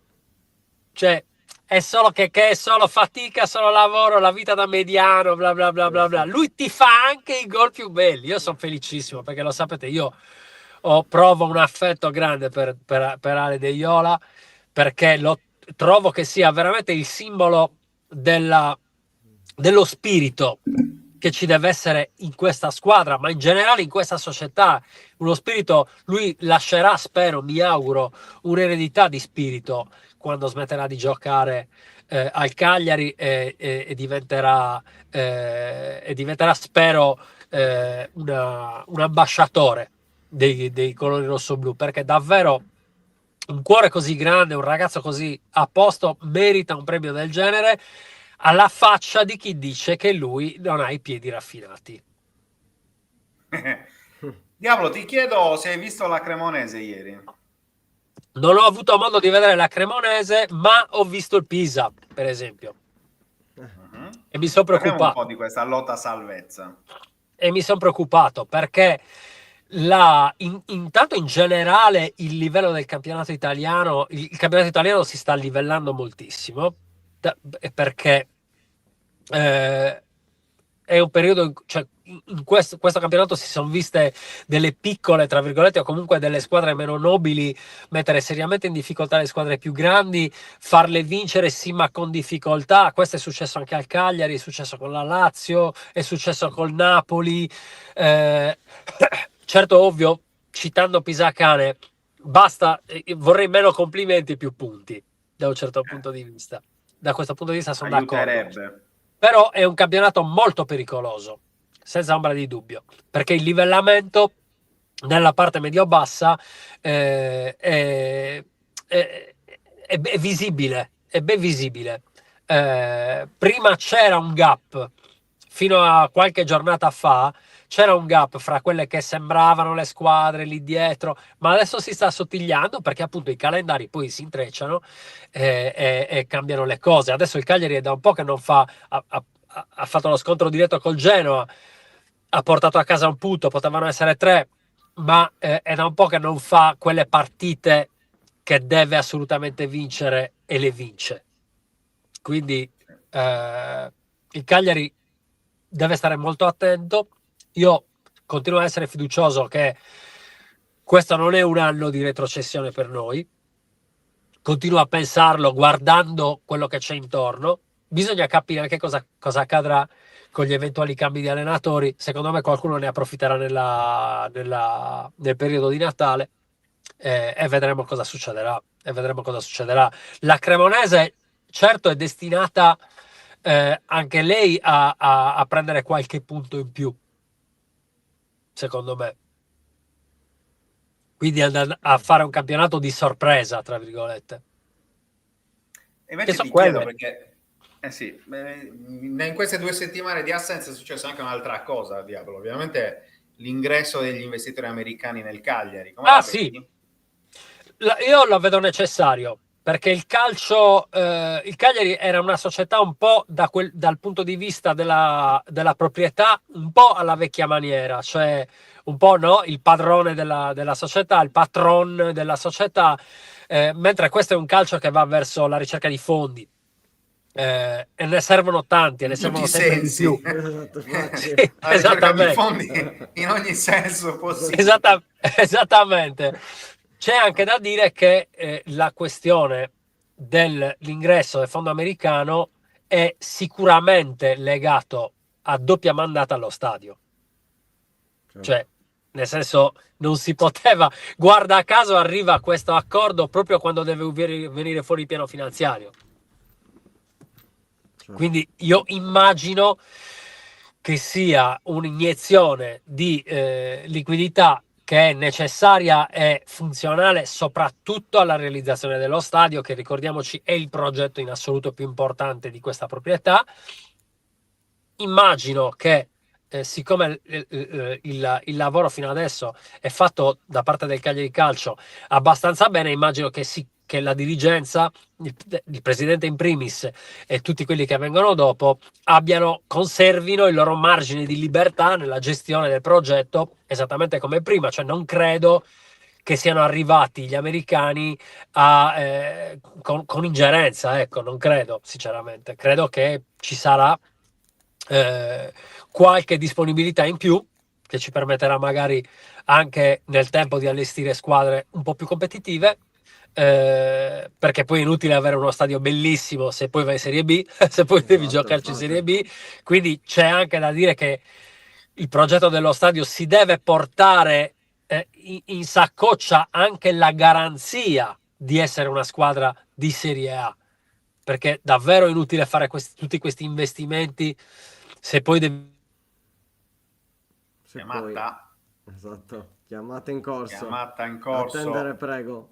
cioè è solo che è solo fatica, solo lavoro, la vita da mediano, bla bla bla bla bla. Lui ti fa anche i gol più belli. Io sono felicissimo perché lo sapete, io provo un affetto grande per Ale De Iola, perché lo trovo che sia veramente il simbolo dello spirito che ci deve essere in questa squadra, ma in generale in questa società. Uno spirito, lui lascerà, spero, mi auguro, un'eredità di spirito quando smetterà di giocare al Cagliari e diventerà, spero, un ambasciatore dei colori rossoblu, perché davvero un cuore così grande, un ragazzo così a posto merita un premio del genere, alla faccia di chi dice che lui non ha i piedi raffinati. Diavolo, ti chiedo se hai visto la Cremonese ieri. Non ho avuto modo di vedere la Cremonese, ma ho visto il Pisa, per esempio. E mi sono Parliamo preoccupato. un po' di questa lotta a salvezza. E mi sono preoccupato perché intanto in generale il livello del campionato italiano, il campionato italiano si sta livellando moltissimo, perché è un periodo, cioè in questo campionato si sono viste delle piccole, tra virgolette, o comunque delle squadre meno nobili mettere seriamente in difficoltà le squadre più grandi, farle vincere sì ma con difficoltà. Questo è successo anche al Cagliari, è successo con la Lazio, è successo col Napoli. Certo, ovvio, citando Pisacane, basta, vorrei meno complimenti e più punti, da un certo punto di vista. Da questo punto di vista sono d'accordo. Però è un campionato molto pericoloso, senza ombra di dubbio, perché il livellamento nella parte medio-bassa è visibile, è ben visibile. Prima c'era un gap, fino a qualche giornata fa, c'era un gap fra quelle che sembravano le squadre lì dietro, ma adesso si sta assottigliando perché appunto i calendari poi si intrecciano e cambiano le cose. Adesso il Cagliari è da un po' che non fa, ha fatto lo scontro diretto col Genoa, ha portato a casa un punto, potevano essere 3, ma è da un po' che non fa quelle partite che deve assolutamente vincere e le vince. Quindi il Cagliari deve stare molto attento. Io continuo a essere fiducioso che questo non è un anno di retrocessione per noi. Continuo a pensarlo guardando quello che c'è intorno. Bisogna capire che cosa accadrà con gli eventuali cambi di allenatori. Secondo me qualcuno ne approfitterà nel periodo di Natale e vedremo cosa succederà. La Cremonese certo è destinata anche lei a prendere qualche punto in più, secondo me, quindi andare a fare un campionato di sorpresa, tra virgolette. E invece ti chiedo perché in queste 2 settimane di assenza è successa anche un'altra cosa, Diavolo, ovviamente l'ingresso degli investitori americani nel Cagliari. Sì, io lo vedo necessario, perché il Cagliari era una società un po' dal punto di vista della proprietà, un po' alla vecchia maniera, cioè un po' no, il padrone della società, il patron della società, mentre questo è un calcio che va verso la ricerca di fondi. E ne servono tanti, e ne servono sempre di più. Sì, esattamente. Fondi in ogni senso possibile. Esattamente. C'è anche da dire che la questione dell'ingresso del fondo americano è sicuramente legato a doppia mandata allo stadio. Cioè, nel senso, non si poteva, guarda caso arriva questo accordo proprio quando deve venire fuori il piano finanziario. Quindi io immagino che sia un'iniezione di liquidità che è necessaria e funzionale soprattutto alla realizzazione dello stadio, che ricordiamoci è il progetto in assoluto più importante di questa proprietà. Immagino che siccome il lavoro fino adesso è fatto da parte del Cagliari Calcio abbastanza bene, immagino che la dirigenza, il presidente in primis e tutti quelli che vengono dopo conservino il loro margine di libertà nella gestione del progetto esattamente come prima. Cioè non credo che siano arrivati gli americani con ingerenza, ecco, non credo, sinceramente. Credo che ci sarà qualche disponibilità in più che ci permetterà magari anche nel tempo di allestire squadre un po' più competitive, perché poi è inutile avere uno stadio bellissimo se poi vai in Serie B, se poi devi giocarci in Serie B, quindi c'è anche da dire che il progetto dello stadio si deve portare in saccoccia anche la garanzia di essere una squadra di Serie A, perché è davvero inutile fare tutti questi investimenti se poi devi... Chiamata. Esatto, chiamata in corso. Chiamata in corso. Attendere, prego.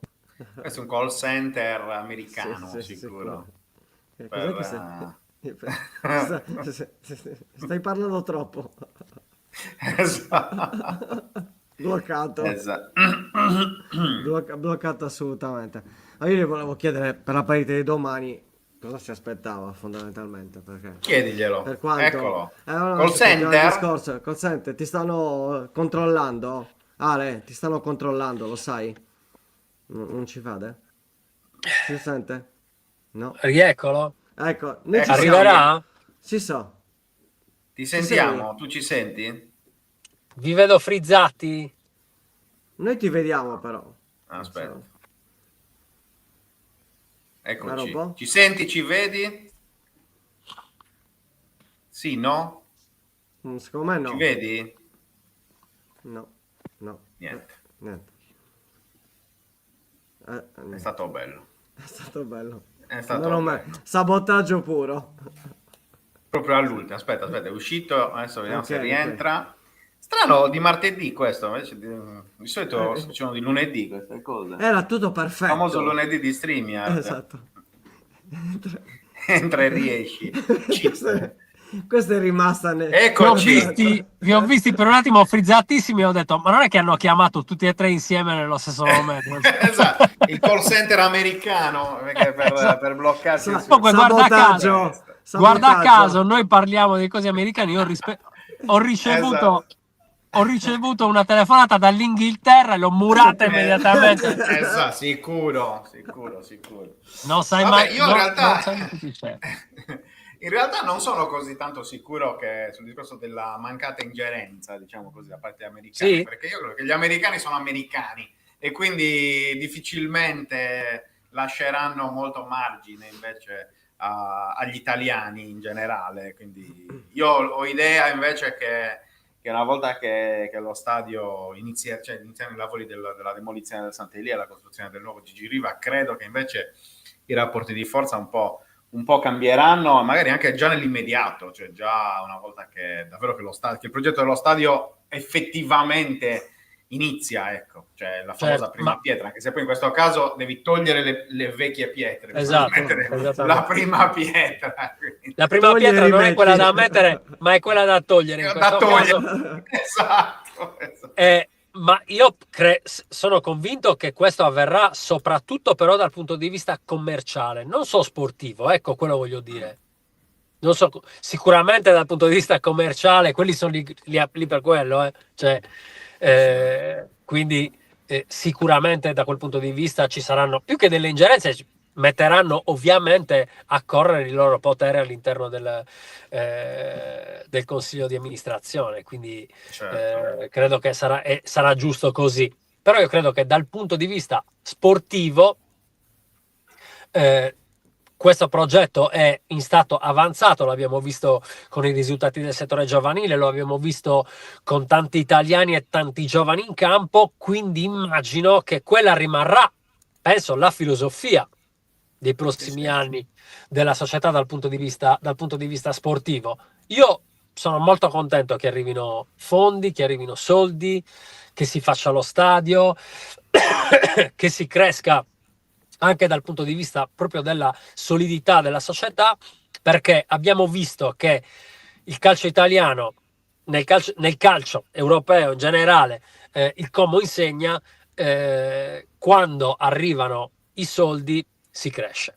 Questo è un call center americano, Sì, sicuro. Cos'è che stai parlando troppo? Esatto. Bloccato. Esatto. Bloccato assolutamente. Ma io gli volevo chiedere per la partita di domani cosa si aspettava fondamentalmente, perché Chiediglielo. per quanto Eccolo. call center ti stanno controllando. Ale, ti stanno controllando, lo sai? Non ci fate? Si sente? No. Rieccolo? Ecco, noi ci Arriverà? Ci so. Ti sentiamo, tu ci senti? Vi vedo frizzati? Noi ti vediamo però. Aspetta. So. Eccoci. Ci senti, ci vedi? Sì, no? Secondo me no. Ci vedi? No. Niente. È stato bello. È stato bello. È stato bello. Sabotaggio puro. Proprio all'ultimo. Aspetta, è uscito. Adesso vediamo se rientra. Strano di martedì questo, invece di solito si facevano di lunedì queste cose. Era tutto perfetto. Il famoso lunedì di StreamYard. Esatto. Entra e riesci. Questa è rimasta Eccoci. Vi ho visti per un attimo frizzatissimi e ho detto, ma non è che hanno chiamato tutti e tre insieme nello stesso momento? Esatto, il call center americano per bloccarsi. Comunque, guarda caso, noi parliamo di cose americane. Io ho ricevuto una telefonata dall'Inghilterra e l'ho murata immediatamente. Esatto, sicuro. Non sai mai. Io in realtà non sono così tanto sicuro che sul discorso della mancata ingerenza, diciamo così, da parte americana, sì? Perché io credo che gli americani sono americani e quindi difficilmente lasceranno molto margine invece agli italiani in generale. Quindi io ho idea invece che una volta che lo stadio iniziano i lavori della demolizione del Sant'Elia e la costruzione del nuovo Gigi Riva, credo che invece i rapporti di forza un po' cambieranno, magari anche già nell'immediato, cioè già una volta che davvero che il progetto dello stadio effettivamente inizia, ecco, cioè la famosa prima pietra, anche se poi in questo caso devi togliere le vecchie pietre, esatto, la prima pietra. La prima pietra non è quella da mettere, ma è quella da togliere. In questo caso. Esatto. Ma io sono convinto che questo avverrà soprattutto però dal punto di vista commerciale, non so sportivo, ecco quello voglio dire. Non so, sicuramente dal punto di vista commerciale, quelli sono lì per quello, cioè, quindi sicuramente da quel punto di vista ci saranno, più che delle ingerenze, metteranno ovviamente a correre il loro potere all'interno del consiglio di amministrazione, quindi credo che sarà giusto così. Però io credo che dal punto di vista sportivo questo progetto è in stato avanzato, l'abbiamo visto con i risultati del settore giovanile, lo abbiamo visto con tanti italiani e tanti giovani in campo, quindi immagino che quella rimarrà, penso, la filosofia dei prossimi anni della società dal punto di vista sportivo. Io sono molto contento che arrivino fondi, che arrivino soldi, che si faccia lo stadio, che si cresca anche dal punto di vista proprio della solidità della società, perché abbiamo visto che il calcio italiano, nel calcio europeo in generale, il Como insegna, quando arrivano i soldi si cresce.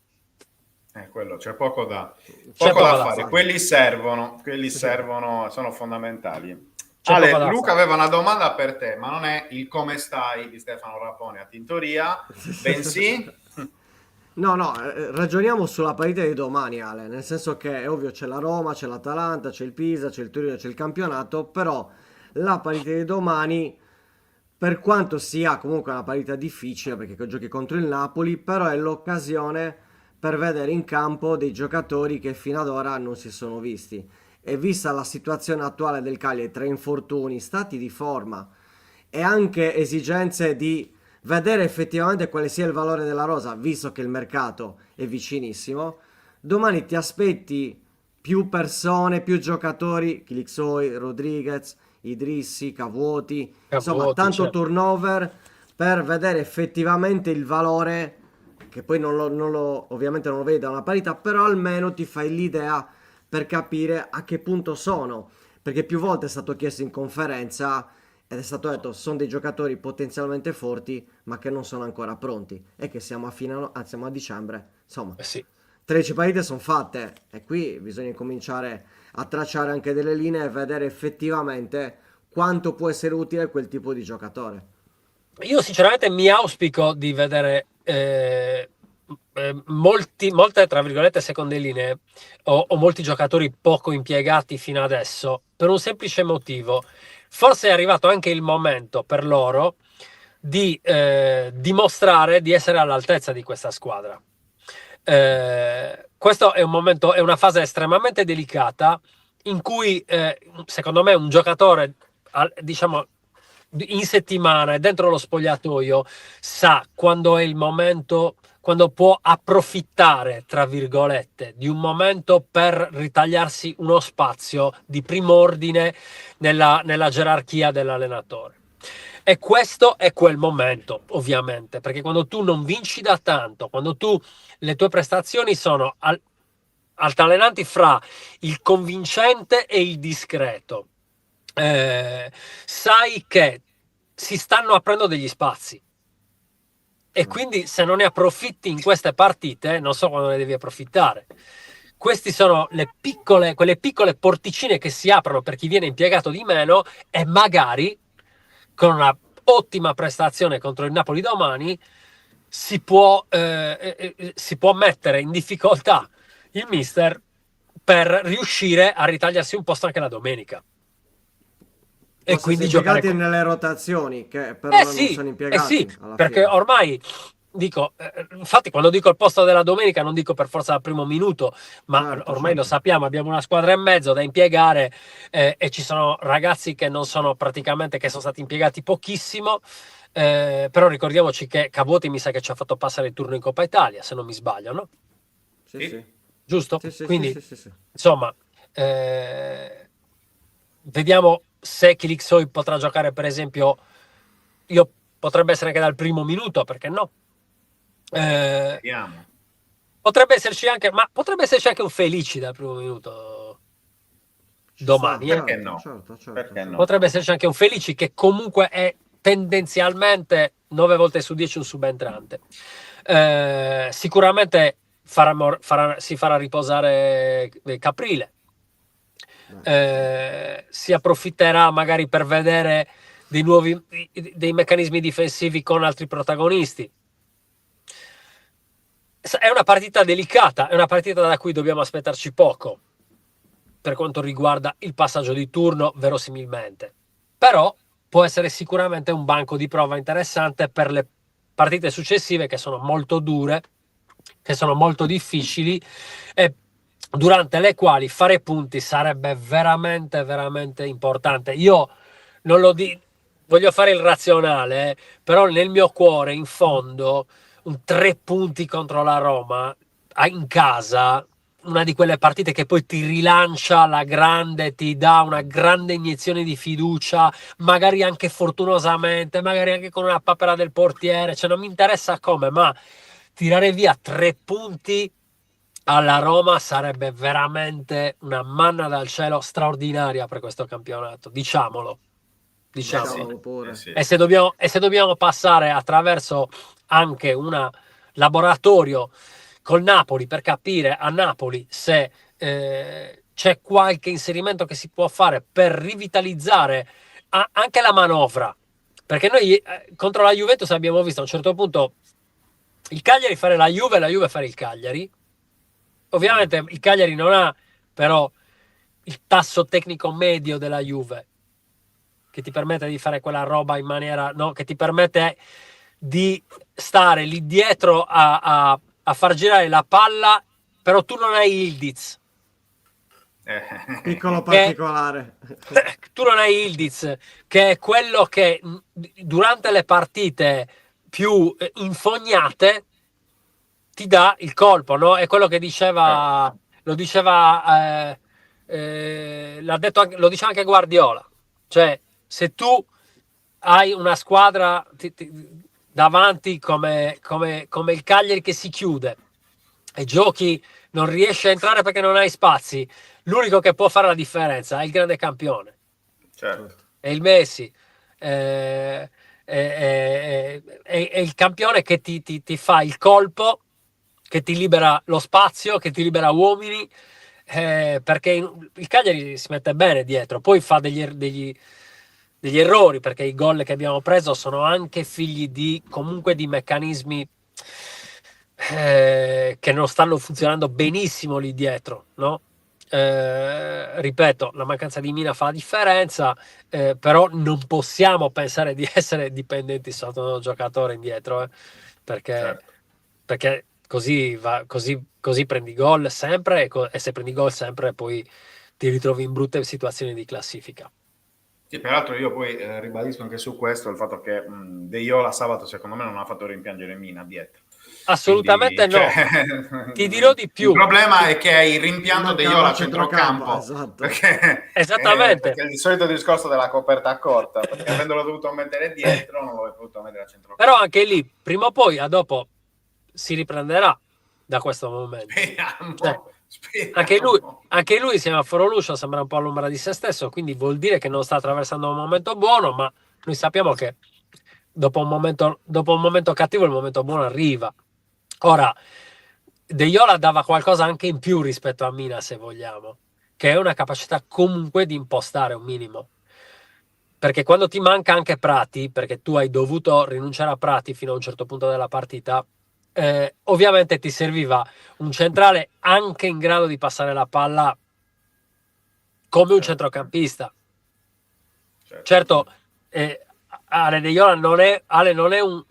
Quello, c'è poco da fare. Quelli servono, sono fondamentali. C'è poco da Luca fare. aveva una domanda per te, ma non è il come stai di Stefano Raponi a Tintoria, bensì... No, ragioniamo sulla partita di domani, Ale, nel senso che è ovvio c'è la Roma, c'è l'Atalanta, c'è il Pisa, c'è il Torino, c'è il campionato, però la partita di domani, per quanto sia comunque una partita difficile perché giochi contro il Napoli, però è l'occasione per vedere in campo dei giocatori che fino ad ora non si sono visti. E vista la situazione attuale del Cagliari, 3 infortuni, stati di forma e anche esigenze di vedere effettivamente quale sia il valore della rosa, visto che il mercato è vicinissimo, domani ti aspetti più persone, più giocatori, Kilixoi, Rodriguez, Idrissi, Cavuoti, insomma tanto certo. turnover per vedere effettivamente il valore, che poi ovviamente non lo vedi da una parità, però almeno ti fai l'idea per capire a che punto sono, perché più volte è stato chiesto in conferenza ed è stato detto sono dei giocatori potenzialmente forti ma che non sono ancora pronti e che siamo siamo a dicembre, insomma Sì. 13 partite sono fatte e qui bisogna cominciare a tracciare anche delle linee e vedere effettivamente quanto può essere utile quel tipo di giocatore. Io sinceramente mi auspico di vedere molte, tra virgolette, seconde linee o molti giocatori poco impiegati fino adesso, per un semplice motivo. Forse è arrivato anche il momento per loro di dimostrare di essere all'altezza di questa squadra. Questo è un momento, è una fase estremamente delicata in cui secondo me un giocatore, diciamo, in settimana e dentro lo spogliatoio sa quando è il momento, quando può approfittare, tra virgolette, di un momento per ritagliarsi uno spazio di prim'ordine nella gerarchia dell'allenatore. E questo è quel momento, ovviamente, perché quando tu non vinci da tanto, quando le tue prestazioni sono altalenanti fra il convincente e il discreto, sai che si stanno aprendo degli spazi e quindi se non ne approfitti in queste partite non so quando ne devi approfittare. Queste sono quelle piccole porticine che si aprono per chi viene impiegato di meno e magari con una ottima prestazione contro il Napoli domani si può mettere in difficoltà il mister per riuscire a ritagliarsi un posto anche la domenica. E quindi giocare nelle rotazioni che però non sono impiegati alla perché fine. ormai dico, infatti quando dico il posto della domenica non dico per forza al primo minuto, ma ormai lo sappiamo, abbiamo una squadra e mezzo da impiegare e ci sono ragazzi che non sono praticamente, che sono stati impiegati pochissimo, però ricordiamoci che Cavuoti mi sa che ci ha fatto passare il turno in Coppa Italia, se non mi sbaglio, no? Sì. Giusto? Sì. Quindi insomma vediamo se Kilixoi potrà giocare, per esempio, potrebbe essere anche dal primo minuto, perché no? Potrebbe esserci anche un Felici dal primo minuto domani. Perché no? Perché no? Potrebbe esserci anche un Felici che comunque è tendenzialmente 9 volte su 10 un subentrante. Sicuramente si farà riposare Caprile. Si approfitterà magari per vedere dei meccanismi difensivi con altri protagonisti. È una partita delicata, è una partita da cui dobbiamo aspettarci poco per quanto riguarda il passaggio di turno, verosimilmente, però può essere sicuramente un banco di prova interessante per le partite successive, che sono molto dure, che sono molto difficili e durante le quali fare punti sarebbe veramente veramente importante. Io non lo dico, voglio fare il razionale, però nel mio cuore, in fondo, un 3 punti contro la Roma in casa, una di quelle partite che poi ti rilancia alla grande, ti dà una grande iniezione di fiducia, magari anche fortunosamente, magari anche con una papera del portiere, cioè non mi interessa come, ma tirare via 3 punti alla Roma sarebbe veramente una manna dal cielo straordinaria per questo campionato, diciamolo. Pure. E se dobbiamo passare attraverso anche un laboratorio col Napoli per capire a Napoli se c'è qualche inserimento che si può fare per rivitalizzare anche la manovra, perché noi contro la Juventus abbiamo visto a un certo punto il Cagliari fare la Juve fare il Cagliari. Ovviamente il Cagliari non ha però il tasso tecnico medio della Juve, che ti permette di fare quella roba in maniera, no? Che ti permette di stare lì dietro a far girare la palla, però tu non hai Ildiz. Piccolo particolare. Tu non hai Ildiz, che è quello che durante le partite più infognate ti dà il colpo, no? È quello che diceva, lo diceva, l'ha detto anche, lo dice anche Guardiola. Cioè, se tu hai una squadra davanti come il Cagliari che si chiude e giochi, non riesci a entrare perché non hai spazi, l'unico che può fare la differenza è il grande campione. Certo. È il Messi. È il campione che ti fa il colpo, che ti libera lo spazio, che ti libera uomini, perché il Cagliari si mette bene dietro, poi fa degli errori, perché i gol che abbiamo preso sono anche figli di comunque di meccanismi che non stanno funzionando benissimo lì dietro, no? Ripeto, la mancanza di Mina fa la differenza, però non possiamo pensare di essere dipendenti sotto un giocatore indietro, perché, Certo. perché così, così prendi gol sempre e se prendi gol sempre poi ti ritrovi in brutte situazioni di classifica. Sì, peraltro io poi ribadisco anche su questo il fatto che De Iola sabato secondo me non ha fatto rimpiangere Mina dietro. Assolutamente. Quindi, no, cioè, ti dirò di più. Il problema è che hai il rimpianto De Iola a centrocampo, esatto. Perché, esattamente, perché è il solito discorso della coperta corta, perché avendolo dovuto mettere dietro non lo hai potuto mettere a centrocampo. Però anche lì prima o poi a dopo si riprenderà da questo momento. Speriamo. Anche lui insieme a Forolucio sembra un po' all'ombra di se stesso, quindi vuol dire che non sta attraversando un momento buono, ma noi sappiamo che dopo un momento cattivo il momento buono arriva. Ora, De Iola dava qualcosa anche in più rispetto a Mina, se vogliamo, che è una capacità comunque di impostare un minimo. Perché quando ti manca anche Prati, perché tu hai dovuto rinunciare a Prati fino a un certo punto della partita, ovviamente ti serviva un centrale anche in grado di passare la palla come un centrocampista. Certo, Ale De Iola non è un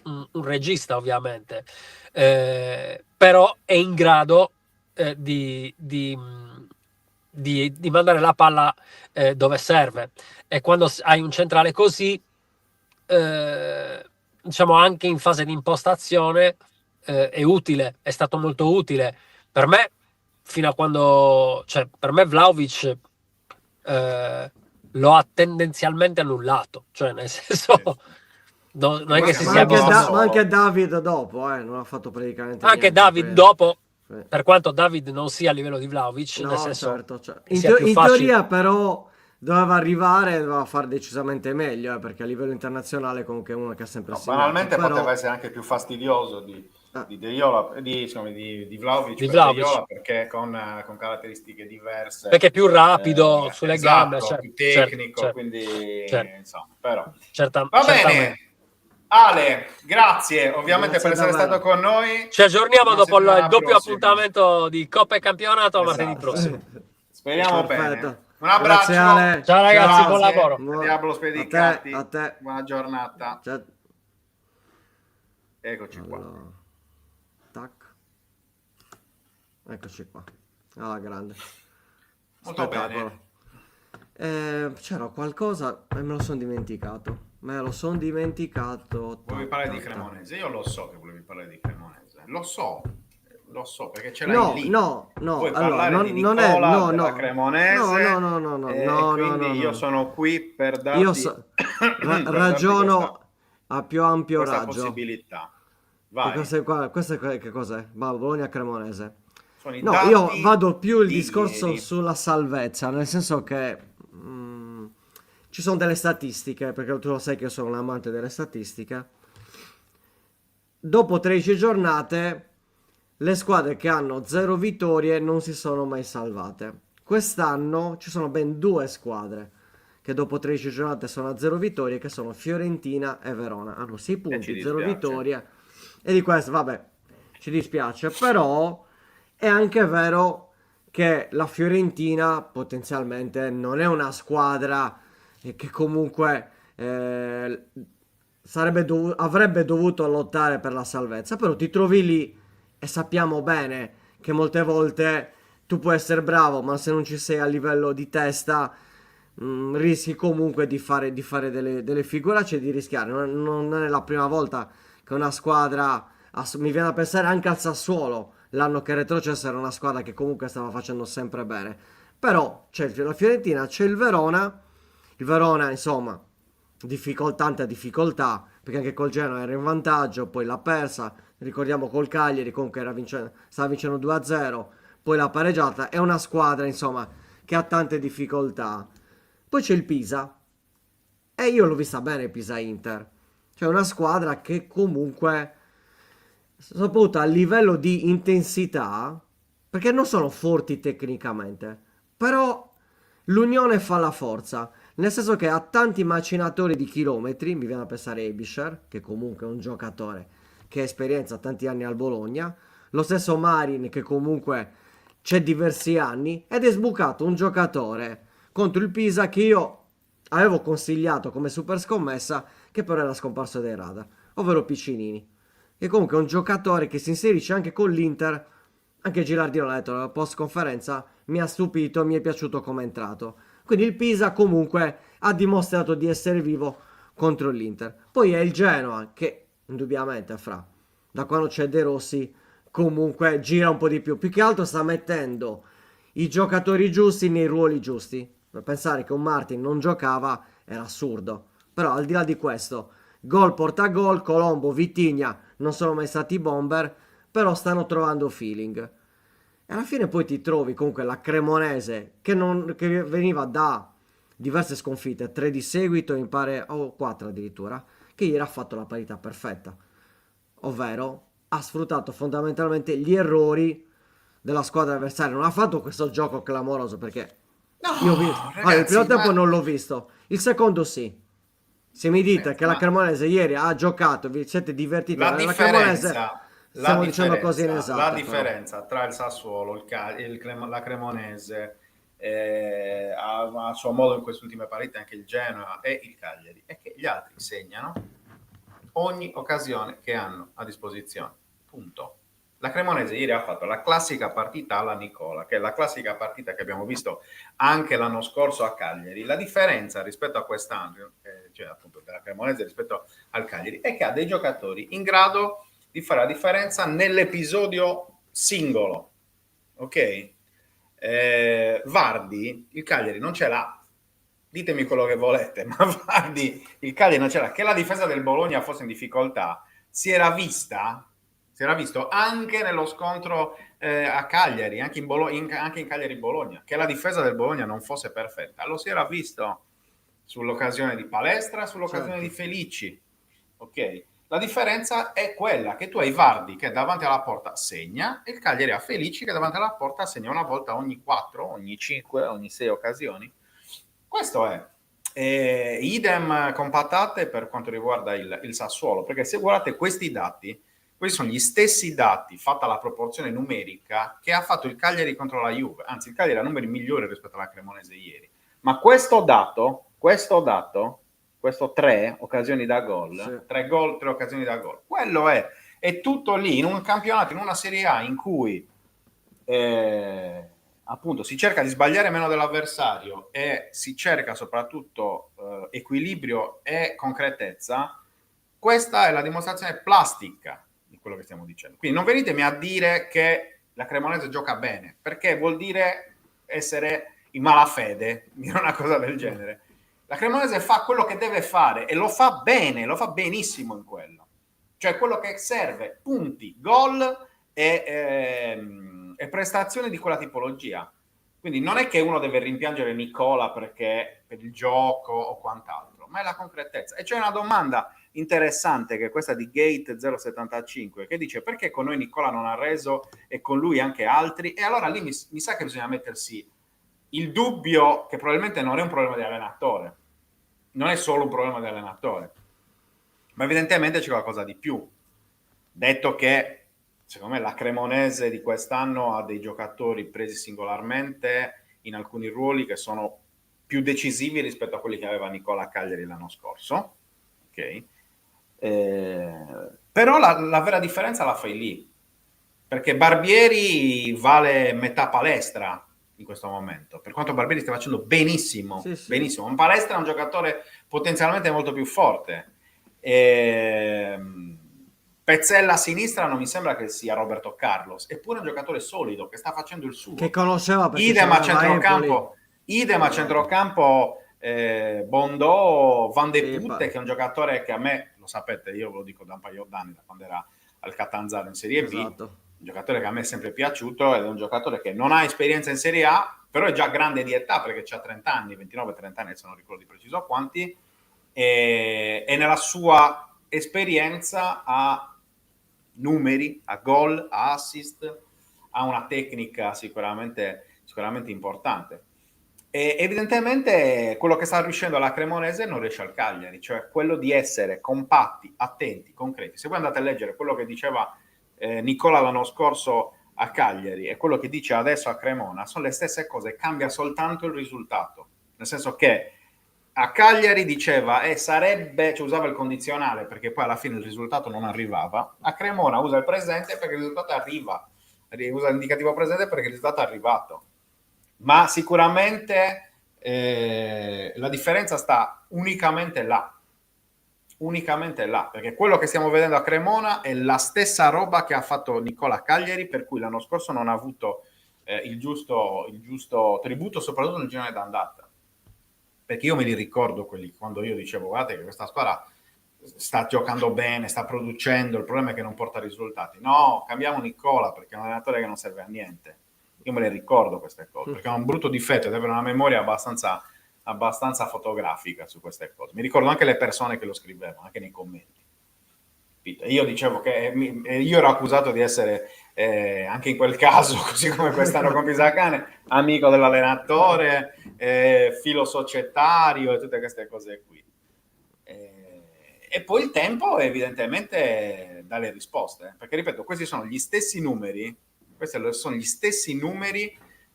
regista, ovviamente, però è in grado di mandare la palla dove serve, e quando hai un centrale così, diciamo anche in fase di impostazione, è utile, è stato molto utile per me fino a quando, cioè per me Vlahovic lo ha tendenzialmente annullato, cioè nel senso non è che si sia visto ma anche David dopo non ha fatto praticamente anche niente, David dopo, sì. Per quanto David non sia a livello di Vlahovic, No, nel senso certo. in teoria però doveva fare decisamente meglio, perché a livello internazionale comunque è uno che ha sempre segnato. Banalmente però poteva essere anche più fastidioso di De Iola, di Vlahovic, Di per Vlahovic. De Iola, perché con caratteristiche diverse, perché è più rapido sulle esatto, gambe, più tecnico, certo, quindi certo. insomma, però va Certamente. bene. Ale, grazie ovviamente Grazie per essere davvero. stato con noi. Ci aggiorniamo Una dopo il settimana doppio prossima. appuntamento di Coppa e Campionato martedì Esatto. prossimo. Speriamo Perfetto. bene. Un abbraccio. Grazie, Ale. Ciao ragazzi, Grazie. buon lavoro. Diablo spedicati. A te. Buona giornata. Ciao. Eccoci qua. Allora, tac. Eccoci qua. Alla grande. Molto Spettacolo. C'era qualcosa e me lo sono dimenticato. Volevi parlare di Cremonese? Io lo so che volevi parlare di Cremonese. Lo so perché ce l'hai No, lì. no, Puoi allora, parlare di non Nicola, è, no, della no. Cremonese. No, quindi io sono qui per darti, Io per ragiono a più ampio questa raggio. possibilità. Vai. Questo che cos'è? Bologna-Cremonese. Sono i No, dati io vado più il di discorso ieri. sulla salvezza, nel senso che ci sono delle statistiche, perché tu lo sai che io sono un amante delle statistiche. Dopo 13 giornate, le squadre che hanno 0 vittorie non si sono mai salvate. quest'anno ci sono ben 2 squadre che dopo 13 giornate sono a 0 vittorie, che sono Fiorentina e Verona. Hanno 6 punti, 0 vittorie. E di questo, vabbè, ci dispiace, però è anche vero che la Fiorentina potenzialmente non è una squadra che comunque avrebbe dovuto lottare per la salvezza, però ti trovi lì e sappiamo bene che molte volte tu puoi essere bravo, ma se non ci sei a livello di testa rischi comunque di fare delle figuracce e di rischiare. Non è la prima volta che una squadra, mi viene a pensare anche al Sassuolo, l'anno che retrocesse era una squadra che comunque stava facendo sempre bene. Però c'è la Fiorentina, c'è il Verona insomma, tanta difficoltà, perché anche col Genoa era in vantaggio, poi l'ha persa, ricordiamo col Cagliari comunque stava vincendo 2-0, poi l'ha pareggiata, è una squadra insomma che ha tante difficoltà. Poi c'è il Pisa, e io l'ho vista bene il Pisa-Inter, cioè una squadra che comunque soprattutto a livello di intensità, perché non sono forti tecnicamente, però l'unione fa la forza, nel senso che ha tanti macinatori di chilometri, mi viene a pensare Ebischer, che comunque è un giocatore che ha esperienza tanti anni al Bologna, lo stesso Marin che comunque c'è diversi anni, ed è sbucato un giocatore contro il Pisa che io avevo consigliato come super scommessa, che però era scomparso dai radar, ovvero Piccinini, che comunque è un giocatore che si inserisce anche con l'Inter. Anche Gilardino l'ha detto nella post conferenza, mi ha stupito, mi è piaciuto come è entrato. Quindi il Pisa comunque ha dimostrato di essere vivo contro l'Inter. Poi è il Genoa che indubbiamente da quando c'è De Rossi comunque gira un po' di più che altro sta mettendo i giocatori giusti nei ruoli giusti. Per pensare che un Martin non giocava era assurdo, però al di là di questo, gol porta gol, Colombo, Vitinha non sono mai stati bomber, però stanno trovando feeling. E alla fine poi ti trovi comunque la Cremonese che veniva da diverse sconfitte, 3 di seguito, mi pare, o 4 addirittura, che ieri ha fatto la parità perfetta, ovvero ha sfruttato fondamentalmente gli errori della squadra avversaria. Non ha fatto questo gioco clamoroso, perché io ho visto, ragazzi, il primo tempo non l'ho visto, il secondo sì. Se mi dite che la Cremonese ieri ha giocato, vi siete divertiti la nella Cremonese, Cremonese, stiamo dicendo cose inesatte. la differenza tra il Sassuolo, la Cremonese, a suo modo in queste ultime partite anche il Genoa e il Cagliari, è che gli altri segnano ogni occasione che hanno a disposizione, punto. La Cremonese ieri ha fatto la classica partita alla Nicola, che è la classica partita che abbiamo visto anche l'anno scorso a Cagliari. La differenza rispetto a quest'anno, cioè appunto della Cremonese rispetto al Cagliari, è che ha dei giocatori in grado di fare la differenza nell'episodio singolo. Ok? Vardy, il Cagliari non ce l'ha. Ditemi quello che volete, ma Vardy, il Cagliari non ce l'ha. Che la difesa del Bologna fosse in difficoltà si era visto anche nello scontro a Cagliari, anche in Cagliari-Bologna, che la difesa del Bologna non fosse perfetta. Lo si era visto sull'occasione di Palestra, sull'occasione di Felici. Ok? La differenza è quella che tu hai Vardy che davanti alla porta segna e il Cagliari ha Felici che davanti alla porta segna una volta ogni 4, ogni 5, ogni 6 occasioni. Questo è. Idem con patate per quanto riguarda il Sassuolo, perché se guardate questi dati, questi sono gli stessi dati, fatta la proporzione numerica, che ha fatto il Cagliari contro la Juve. Anzi, il Cagliari ha numeri migliori rispetto alla Cremonese ieri. Ma questo dato, 3 occasioni da gol, sì. 3 occasioni da gol, quello è tutto lì, in un campionato, in una Serie A in cui appunto si cerca di sbagliare meno dell'avversario e si cerca soprattutto equilibrio e concretezza. Questa è la dimostrazione plastica di quello che stiamo dicendo. Quindi non venitemi a dire che la Cremonese gioca bene, perché vuol dire essere in malafede, dire una cosa del genere. La Cremonese fa quello che deve fare e lo fa bene, lo fa benissimo in quello. Cioè quello che serve, punti, gol e prestazioni di quella tipologia. Quindi non è che uno deve rimpiangere Nicola perché per il gioco o quant'altro, ma è la concretezza. E c'è una domanda interessante che è questa di Gate 075 che dice perché con noi Nicola non ha reso e con lui anche altri, e allora lì mi sa che bisogna mettersi il dubbio che probabilmente non è un problema di allenatore, non è solo un problema di allenatore, ma evidentemente c'è qualcosa di più. Detto che, secondo me, la Cremonese di quest'anno ha dei giocatori presi singolarmente in alcuni ruoli che sono più decisivi rispetto a quelli che aveva Nicola Cagliari l'anno scorso. Ok? Però la vera differenza la fai lì, perché Barbieri vale metà palestra in questo momento, per quanto Barbieri stia facendo benissimo, Sì, sì. benissimo. Un palestra è un giocatore potenzialmente molto più forte. Pezzella a sinistra non mi sembra che sia Roberto Carlos, eppure è un giocatore solido che sta facendo il suo. Che conosceva perché Idem a c'aveva centrocampo, Empoli. Bondò, Van de Sì, Putte, che è un giocatore che a me, lo sapete, io ve lo dico da un paio d'anni, da quando era al Catanzaro in Serie B, esatto. un giocatore che a me è sempre piaciuto ed è un giocatore che non ha esperienza in Serie A, però è già grande di età perché ha 30 anni, 29-30 anni, se non ricordo di preciso quanti, e nella sua esperienza ha numeri, ha gol, ha assist, ha una tecnica sicuramente importante. E evidentemente quello che sta riuscendo alla Cremonese non riesce al Cagliari, cioè quello di essere compatti, attenti, concreti. Se voi andate a leggere quello che diceva Nicola l'anno scorso a Cagliari e quello che dice adesso a Cremona, sono le stesse cose, cambia soltanto il risultato. Nel senso che a Cagliari diceva sarebbe, cioè usava il condizionale perché poi alla fine il risultato non arrivava. A Cremona usa il presente perché il risultato arriva, usa l'indicativo presente perché il risultato è arrivato. Ma sicuramente la differenza sta unicamente là, perché quello che stiamo vedendo a Cremona è la stessa roba che ha fatto Nicola Cagliari, per cui l'anno scorso non ha avuto il giusto tributo, soprattutto nel girone d'andata. Perché io me li ricordo quelli quando io dicevo guardate che questa squadra sta giocando bene, sta producendo, il problema è che non porta risultati. No, cambiamo Nicola perché è un allenatore che non serve a niente. Io me le ricordo queste cose, perché ho un brutto difetto ed avere una memoria abbastanza fotografica su queste cose. Mi ricordo anche le persone che lo scrivevano, anche nei commenti. Io dicevo che io ero accusato di essere anche in quel caso, così come quest'anno con Pisacane, amico dell'allenatore, filo societario e tutte queste cose qui. E poi il tempo evidentemente dà le risposte, perché ripeto, questi sono gli stessi numeri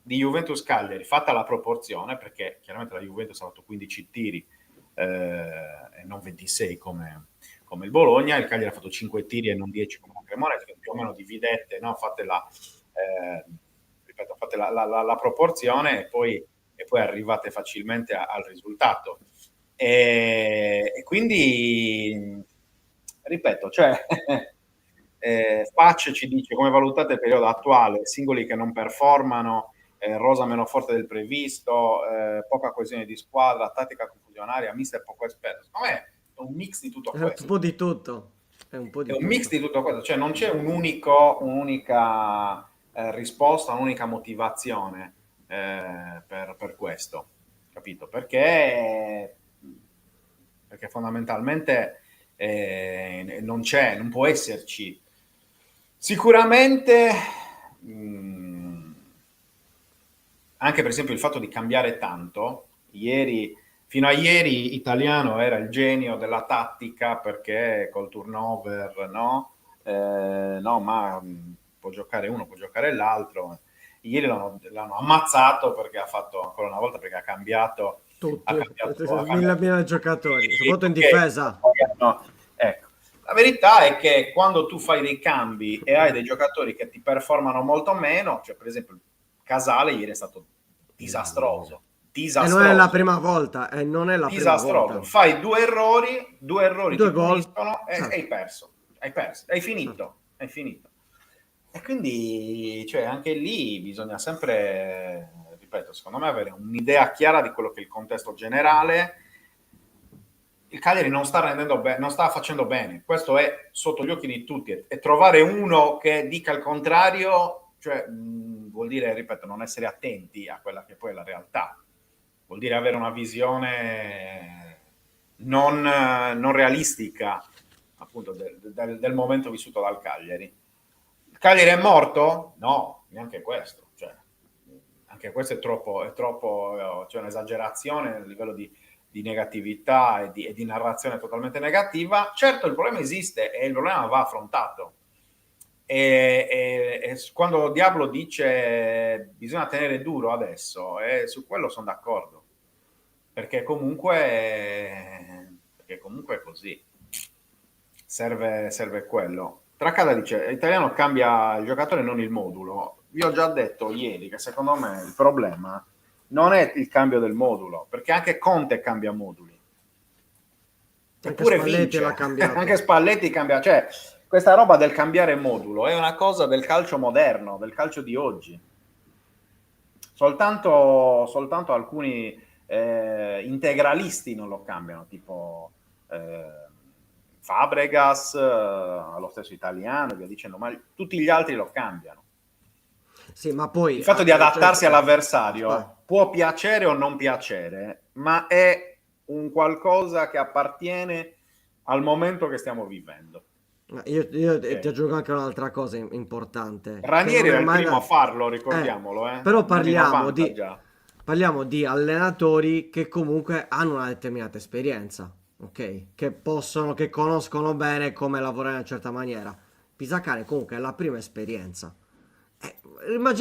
di Juventus Cagliari, fatta la proporzione, perché chiaramente la Juventus ha fatto 15 tiri e non 26 come il Bologna, il Cagliari ha fatto 5 tiri e non 10 come la Cremonese, più o meno dividete, no? fate la proporzione e poi arrivate facilmente al risultato. E quindi, ripeto, cioè Facce ci dice come valutate il periodo attuale, singoli che non performano, rosa meno forte del previsto, poca coesione di squadra, tattica confusionaria, mister poco esperto. Secondo me è un mix di tutto È questo. un po' di tutto. È un Mix di tutto questo, cioè non c'è un'unica risposta, un'unica motivazione per questo, capito? Perché fondamentalmente non può esserci. Sicuramente anche per esempio il fatto di cambiare tanto, fino a ieri Italiano era il genio della tattica perché col turnover, no? No, ma può giocare uno, può giocare l'altro. Ieri l'hanno ammazzato perché ha fatto ancora una volta, perché ha cambiato Tutti. mille Mille giocatori, soprattutto in difesa. Ecco. La verità è che quando tu fai dei cambi e hai dei giocatori che ti performano molto meno, cioè per esempio Casale ieri è stato disastroso. E non è la prima volta, Disastroso. Fai due errori ti puniscono e certo. hai perso. Hai finito. E quindi, cioè, anche lì bisogna sempre, ripeto, secondo me avere un'idea chiara di quello che è il contesto generale. Il Cagliari non sta facendo bene, questo è sotto gli occhi di tutti, e trovare uno che dica il contrario, cioè, vuol dire, ripeto, non essere attenti a quella che poi è la realtà, vuol dire avere una visione non realistica appunto del momento vissuto dal Cagliari. Il Cagliari è morto? No, neanche questo, cioè, perché questo è troppo c'è un'esagerazione a livello di negatività e di narrazione totalmente negativa. Certo, il problema esiste e il problema va affrontato. E quando Diablo dice bisogna tenere duro adesso, su quello sono d'accordo, perché comunque è così, serve quello. Tracada dice Italiano cambia il giocatore, non il modulo. Vi ho già detto ieri che secondo me il problema non è il cambio del modulo, perché anche Conte cambia moduli, eppure vince. L'ha cambiato. Anche Spalletti cambia, cioè questa roba del cambiare modulo è una cosa del calcio moderno, del calcio di oggi. Soltanto alcuni integralisti non lo cambiano, tipo Fabregas, lo stesso Italiano, e via dicendo, ma tutti gli altri lo cambiano. Sì, ma poi il fatto di adattarsi all'avversario può piacere o non piacere, ma è un qualcosa che appartiene al momento che stiamo vivendo. Io ti aggiungo anche un'altra cosa importante. Ranieri era il primo a farlo, ricordiamolo. Però parliamo di allenatori che comunque hanno una determinata esperienza, ok? Che conoscono bene come lavorare in una certa maniera. Pisacane comunque è la prima esperienza. Ma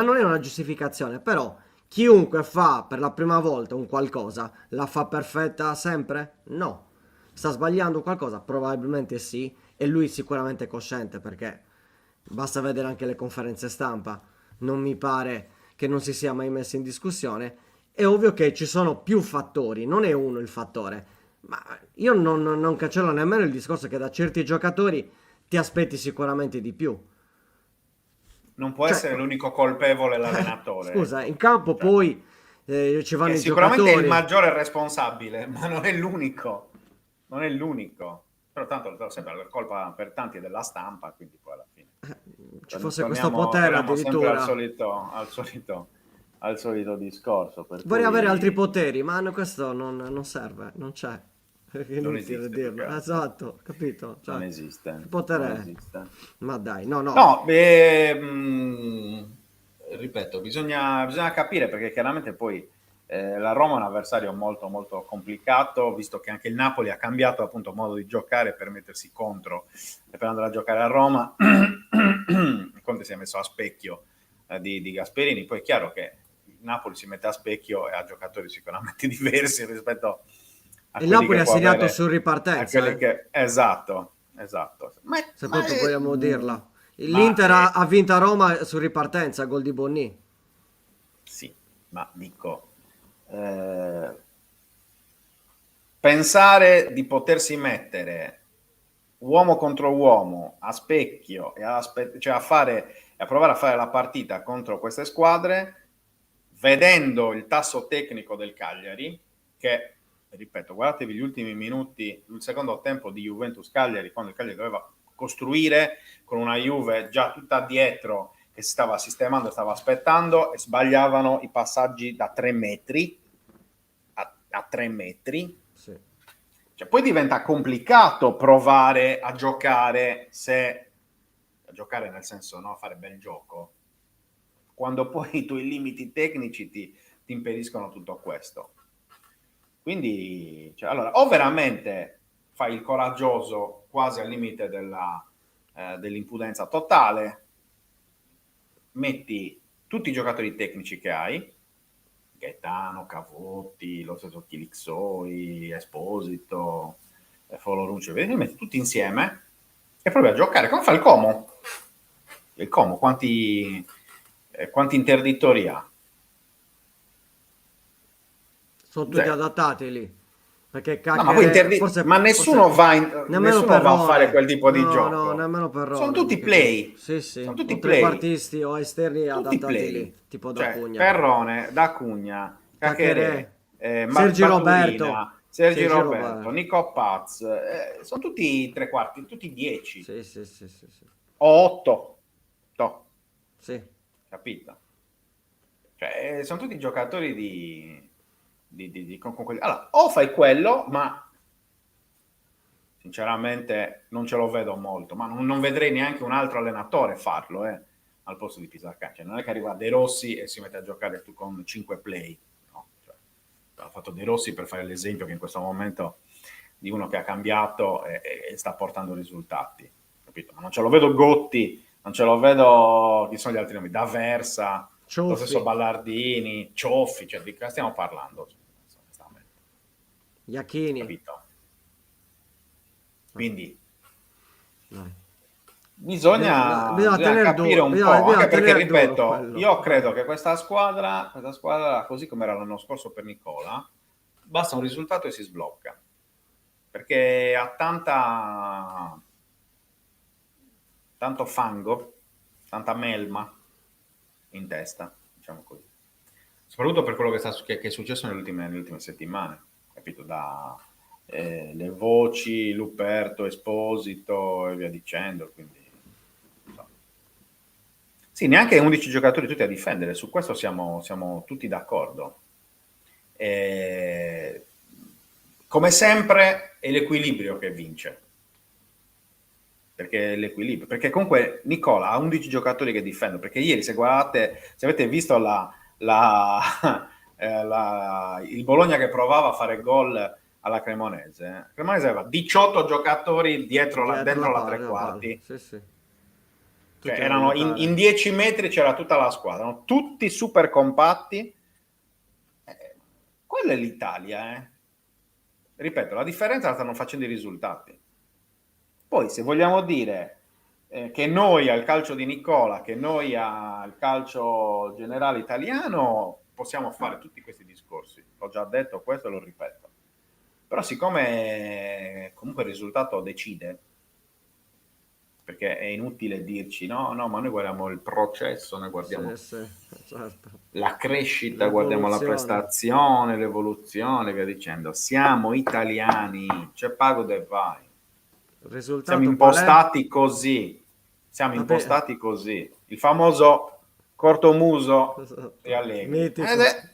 non è una giustificazione, però chiunque fa per la prima volta un qualcosa, la fa perfetta sempre? No. Sta sbagliando qualcosa? Probabilmente sì, e lui sicuramente è cosciente, perché basta vedere anche le conferenze stampa, non mi pare che non si sia mai messo in discussione. È ovvio che ci sono più fattori, non è uno il fattore, ma io non cancello nemmeno il discorso che da certi giocatori ti aspetti sicuramente di più. Non può essere l'unico colpevole l'allenatore. Scusa, in campo poi ci vanno i sicuramente giocatori. è il maggiore responsabile, ma non è l'unico. Non è l'unico. Però tanto sempre la colpa per tanti è della stampa, quindi poi alla fine ci fosse questo potere addirittura al solito discorso. Vorrei avere altri poteri, ma questo non serve, non c'è. Non esiste, dirlo. Esatto, capito? Cioè, non esiste. Il potere non esiste. Ma dai, no. Ripeto, bisogna capire, perché chiaramente poi la Roma è un avversario molto molto complicato, visto che anche il Napoli ha cambiato appunto modo di giocare per mettersi contro e per andare a giocare a Roma. Conte si è messo a specchio di Gasperini. Poi è chiaro che il Napoli si mette a specchio e ha giocatori sicuramente diversi rispetto a il Napoli ha segnato su ripartenza. Esatto. Se proprio vogliamo dirla. L'Inter ha vinto a Roma su ripartenza, gol di Bonni. Sì, ma dico, pensare di potersi mettere uomo contro uomo a specchio e cioè a provare a fare la partita contro queste squadre, vedendo il tasso tecnico del Cagliari, che, ripeto, guardatevi gli ultimi minuti, il secondo tempo di Juventus-Cagliari, quando il Cagliari doveva costruire con una Juve già tutta dietro che si stava sistemando, stava aspettando, e sbagliavano i passaggi da 3 metri a 3 metri. Sì. Cioè, poi diventa complicato provare a giocare, nel senso, no, fare bel gioco, quando poi i tuoi limiti tecnici ti impediscono tutto questo. Quindi, allora, o veramente fai il coraggioso quasi al limite dell'impudenza totale, metti tutti i giocatori tecnici che hai, Gaetano, Cavotti, lo stesso Chilixoi, Esposito, Foloruccio, li metti tutti insieme e provi a giocare come fa il Como. Il Como quanti interdittori ha? Sono tutti adattati lì. Perché ma nessuno va a fare quel tipo di gioco. No, nemmeno per Roma. Sono tutti play. Sì. Sono tutti trequartisti o esterni tutti adattati play. lì, tipo Cioè, D'Acugna. Perrone, D'Acugna, Caccherè, Sergi Roberto, Nico Paz, sono tutti tre quarti, tutti 10. Sì. O 8. Sì. Capito? Cioè, sono tutti giocatori con quelli. Allora, o fai quello, ma sinceramente non ce lo vedo molto, ma non vedrei neanche un altro allenatore farlo, al posto di Pisarcani. Cioè, non è che arriva De Rossi e si mette a giocare tu con 5 play, no? Cioè, ha fatto De Rossi per fare l'esempio che in questo momento di uno che ha cambiato e sta portando risultati, capito? Ma non ce lo vedo Gotti, non ce lo vedo, chi sono gli altri nomi, D'Aversa, lo stesso Ballardini, Cioffi, cioè di che stiamo parlando? Iachini. Capito? Quindi Dai. bisogna capire un po', anche perché, ripeto, io credo che questa squadra, così come era l'anno scorso per Nicola, basta un risultato e si sblocca, perché ha tanto fango, tanta melma in testa, diciamo così, soprattutto per quello che è successo nelle ultime settimane, capito? Le voci, Luperto, Esposito e via dicendo, quindi sì, neanche 11 giocatori tutti a difendere, su questo siamo tutti d'accordo. Come sempre è l'equilibrio che vince, perché l'equilibrio, perché comunque Nicola ha 11 giocatori che difendono, perché ieri se avete visto il Bologna che provava a fare gol alla Cremonese aveva 18 giocatori dentro la tre quarti. Sì. Cioè, erano in 10 metri c'era tutta la squadra, erano tutti super compatti. Quella è l'Italia, Ripeto, la differenza la stanno facendo i risultati. Poi se vogliamo dire che noi al calcio di Nicola, che noi al calcio generale italiano, possiamo fare tutti questi discorsi. Ho già detto questo e lo ripeto. Però siccome comunque il risultato decide, perché è inutile dirci no, ma noi guardiamo il processo, noi guardiamo certo. la crescita, guardiamo la prestazione, l'evoluzione, via dicendo. Siamo italiani, c'è pago de vai. Siamo impostati così. Il famoso cortomuso di Allegri. Mitico,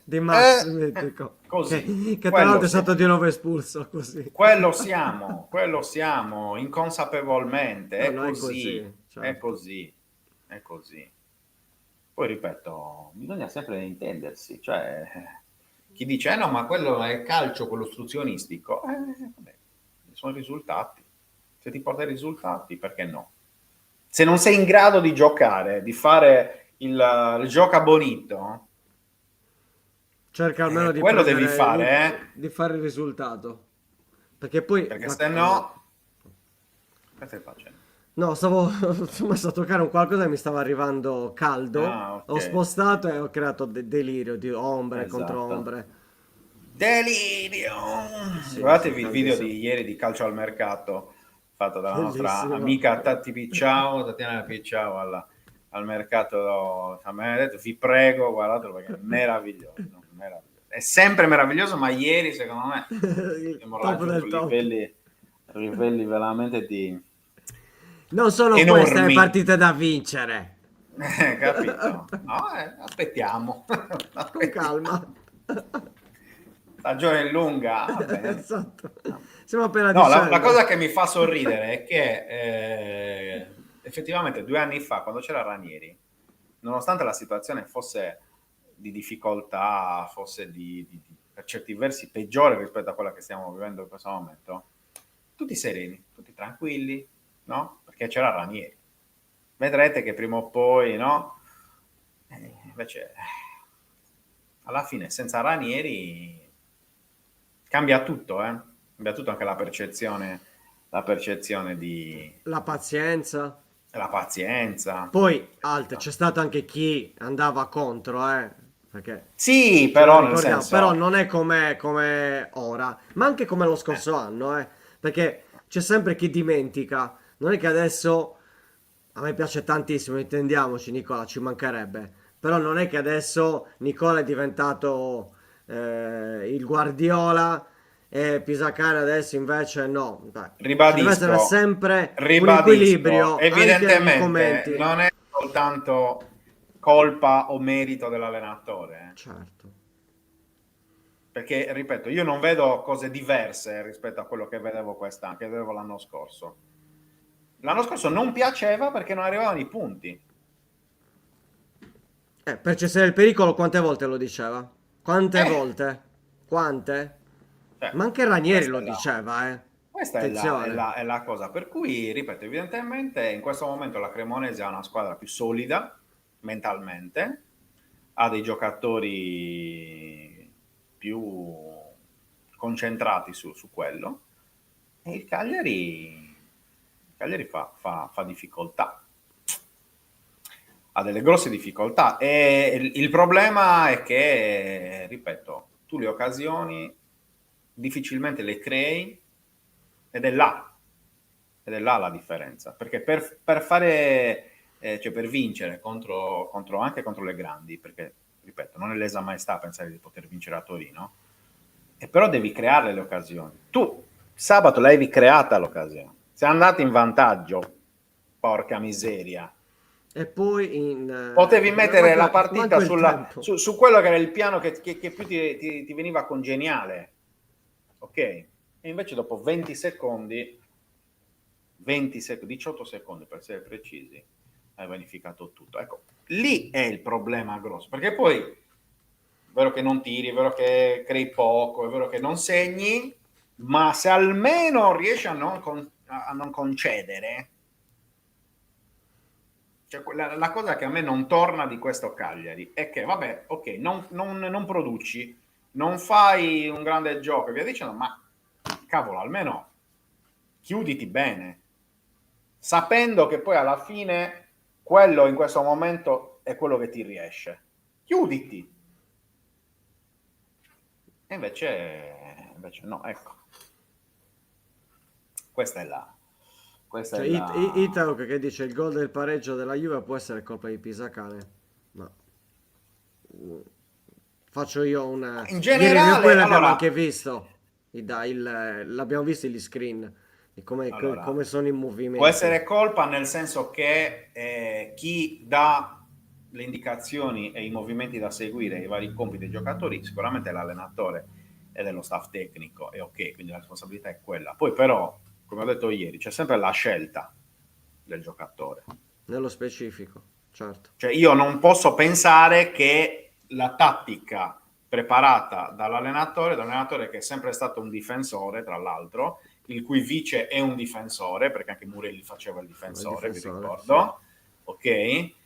di Max, mitico. Così. Che tra l'altro è stato di nuovo espulso, così. Quello siamo, inconsapevolmente, è così, certo. è così. Poi ripeto, bisogna sempre intendersi, cioè chi dice no, ma quello è calcio, quello ostruzionistico, vabbè, sono risultati. Se ti porta i risultati, perché no? Se non sei in grado di giocare, di fare il gioca bonito, cerca almeno di quello devi fare, di fare il risultato, perché poi se no, che stai facendo? No, sono messo a toccare un qualcosa che mi stava arrivando caldo, okay. Ho spostato e ho creato delirio di ombre contro Esatto. ombre. Delirio! Sì, Guardatevi il video di ieri di Calcio al Mercato fatto dalla nostra amica Tati Picciao, Tatiana Picciao al mercato. Mi ha detto vi prego, guardatelo perché è meraviglioso. È sempre meraviglioso, ma ieri secondo me abbiamo raggiunto livelli veramente di non sono enormi. Queste le partite da vincere. Capito? No, aspettiamo. Con calma. Stagione lunga. Esatto. Siamo appena la cosa che mi fa sorridere è che effettivamente 2 anni fa, quando c'era Ranieri, nonostante la situazione fosse di difficoltà, fosse per certi versi peggiore rispetto a quella che stiamo vivendo in questo momento, tutti sereni, tutti tranquilli, no? Perché c'era Ranieri. Vedrete che prima o poi, no? Invece, alla fine, senza Ranieri cambia tutto, Cambia tutto, anche la percezione di... La pazienza. Poi, c'è stato anche chi andava contro, perché... Sì, però nel senso... Però non è come ora, ma anche come lo scorso anno, perché c'è sempre chi dimentica. Non è che adesso... A me piace tantissimo, intendiamoci, Nicola, ci mancherebbe. Però non è che adesso Nicola è diventato il Guardiola e Pisacane adesso invece no. Ribadisco, deve essere sempre un equilibrio. Evidentemente non è soltanto colpa o merito dell'allenatore. Certo. Perché, ripeto, io non vedo cose diverse rispetto a quello che vedevo l'anno scorso. L'anno scorso non piaceva perché non arrivavano i punti. Percezione del pericolo quante volte lo diceva? Quante volte? Quante? Ma anche Ranieri questa lo è la, diceva, questa Attenzione. è la cosa. Per cui, ripeto, evidentemente in questo momento la Cremonese ha una squadra più solida mentalmente, ha dei giocatori più concentrati su quello, e il Cagliari fa difficoltà, ha delle grosse difficoltà, e il problema è che, ripeto, tu le occasioni difficilmente le crei, ed è là, la differenza, perché per fare, cioè per vincere anche contro le grandi, perché ripeto, non è lesa maestà pensare di poter vincere a Torino, e però devi creare le occasioni. Tu sabato l'avevi creata l'occasione, sei andato in vantaggio, porca miseria. E poi Potevi mettere la partita manco il tempo. su quello che era il piano che più ti veniva congeniale, ok? E invece dopo 18 secondi per essere precisi, hai vanificato tutto. Ecco, lì è il problema grosso, perché poi è vero che non tiri, è vero che crei poco, è vero che non segni, ma se almeno riesci a non concedere, cioè, la cosa che a me non torna di questo Cagliari è che, vabbè, ok, non produci, non fai un grande gioco e via dicendo, ma cavolo, almeno chiuditi bene, sapendo che poi alla fine quello in questo momento è quello che ti riesce. Chiuditi. E invece no, ecco. Questa è la... Questa Cioè, è la... Italo che dice il gol del pareggio della Juve può essere colpa di Pisacane. Ma faccio io una... In Ieri noi poi generale, l'abbiamo allora, anche visto. L'abbiamo visto gli screen. Di come sono i può movimenti. essere colpa nel senso che chi dà le indicazioni e i movimenti da seguire, i vari compiti dei giocatori, sicuramente è l'allenatore e dello staff tecnico, è ok, quindi la responsabilità è quella. Poi però, come ho detto ieri, c'è sempre la scelta del giocatore. Nello specifico, certo. Cioè io non posso pensare che la tattica preparata dall'allenatore che è sempre stato un difensore, tra l'altro, il cui vice è un difensore, perché anche Murelli faceva il difensore, vi ricordo, sì. Ok?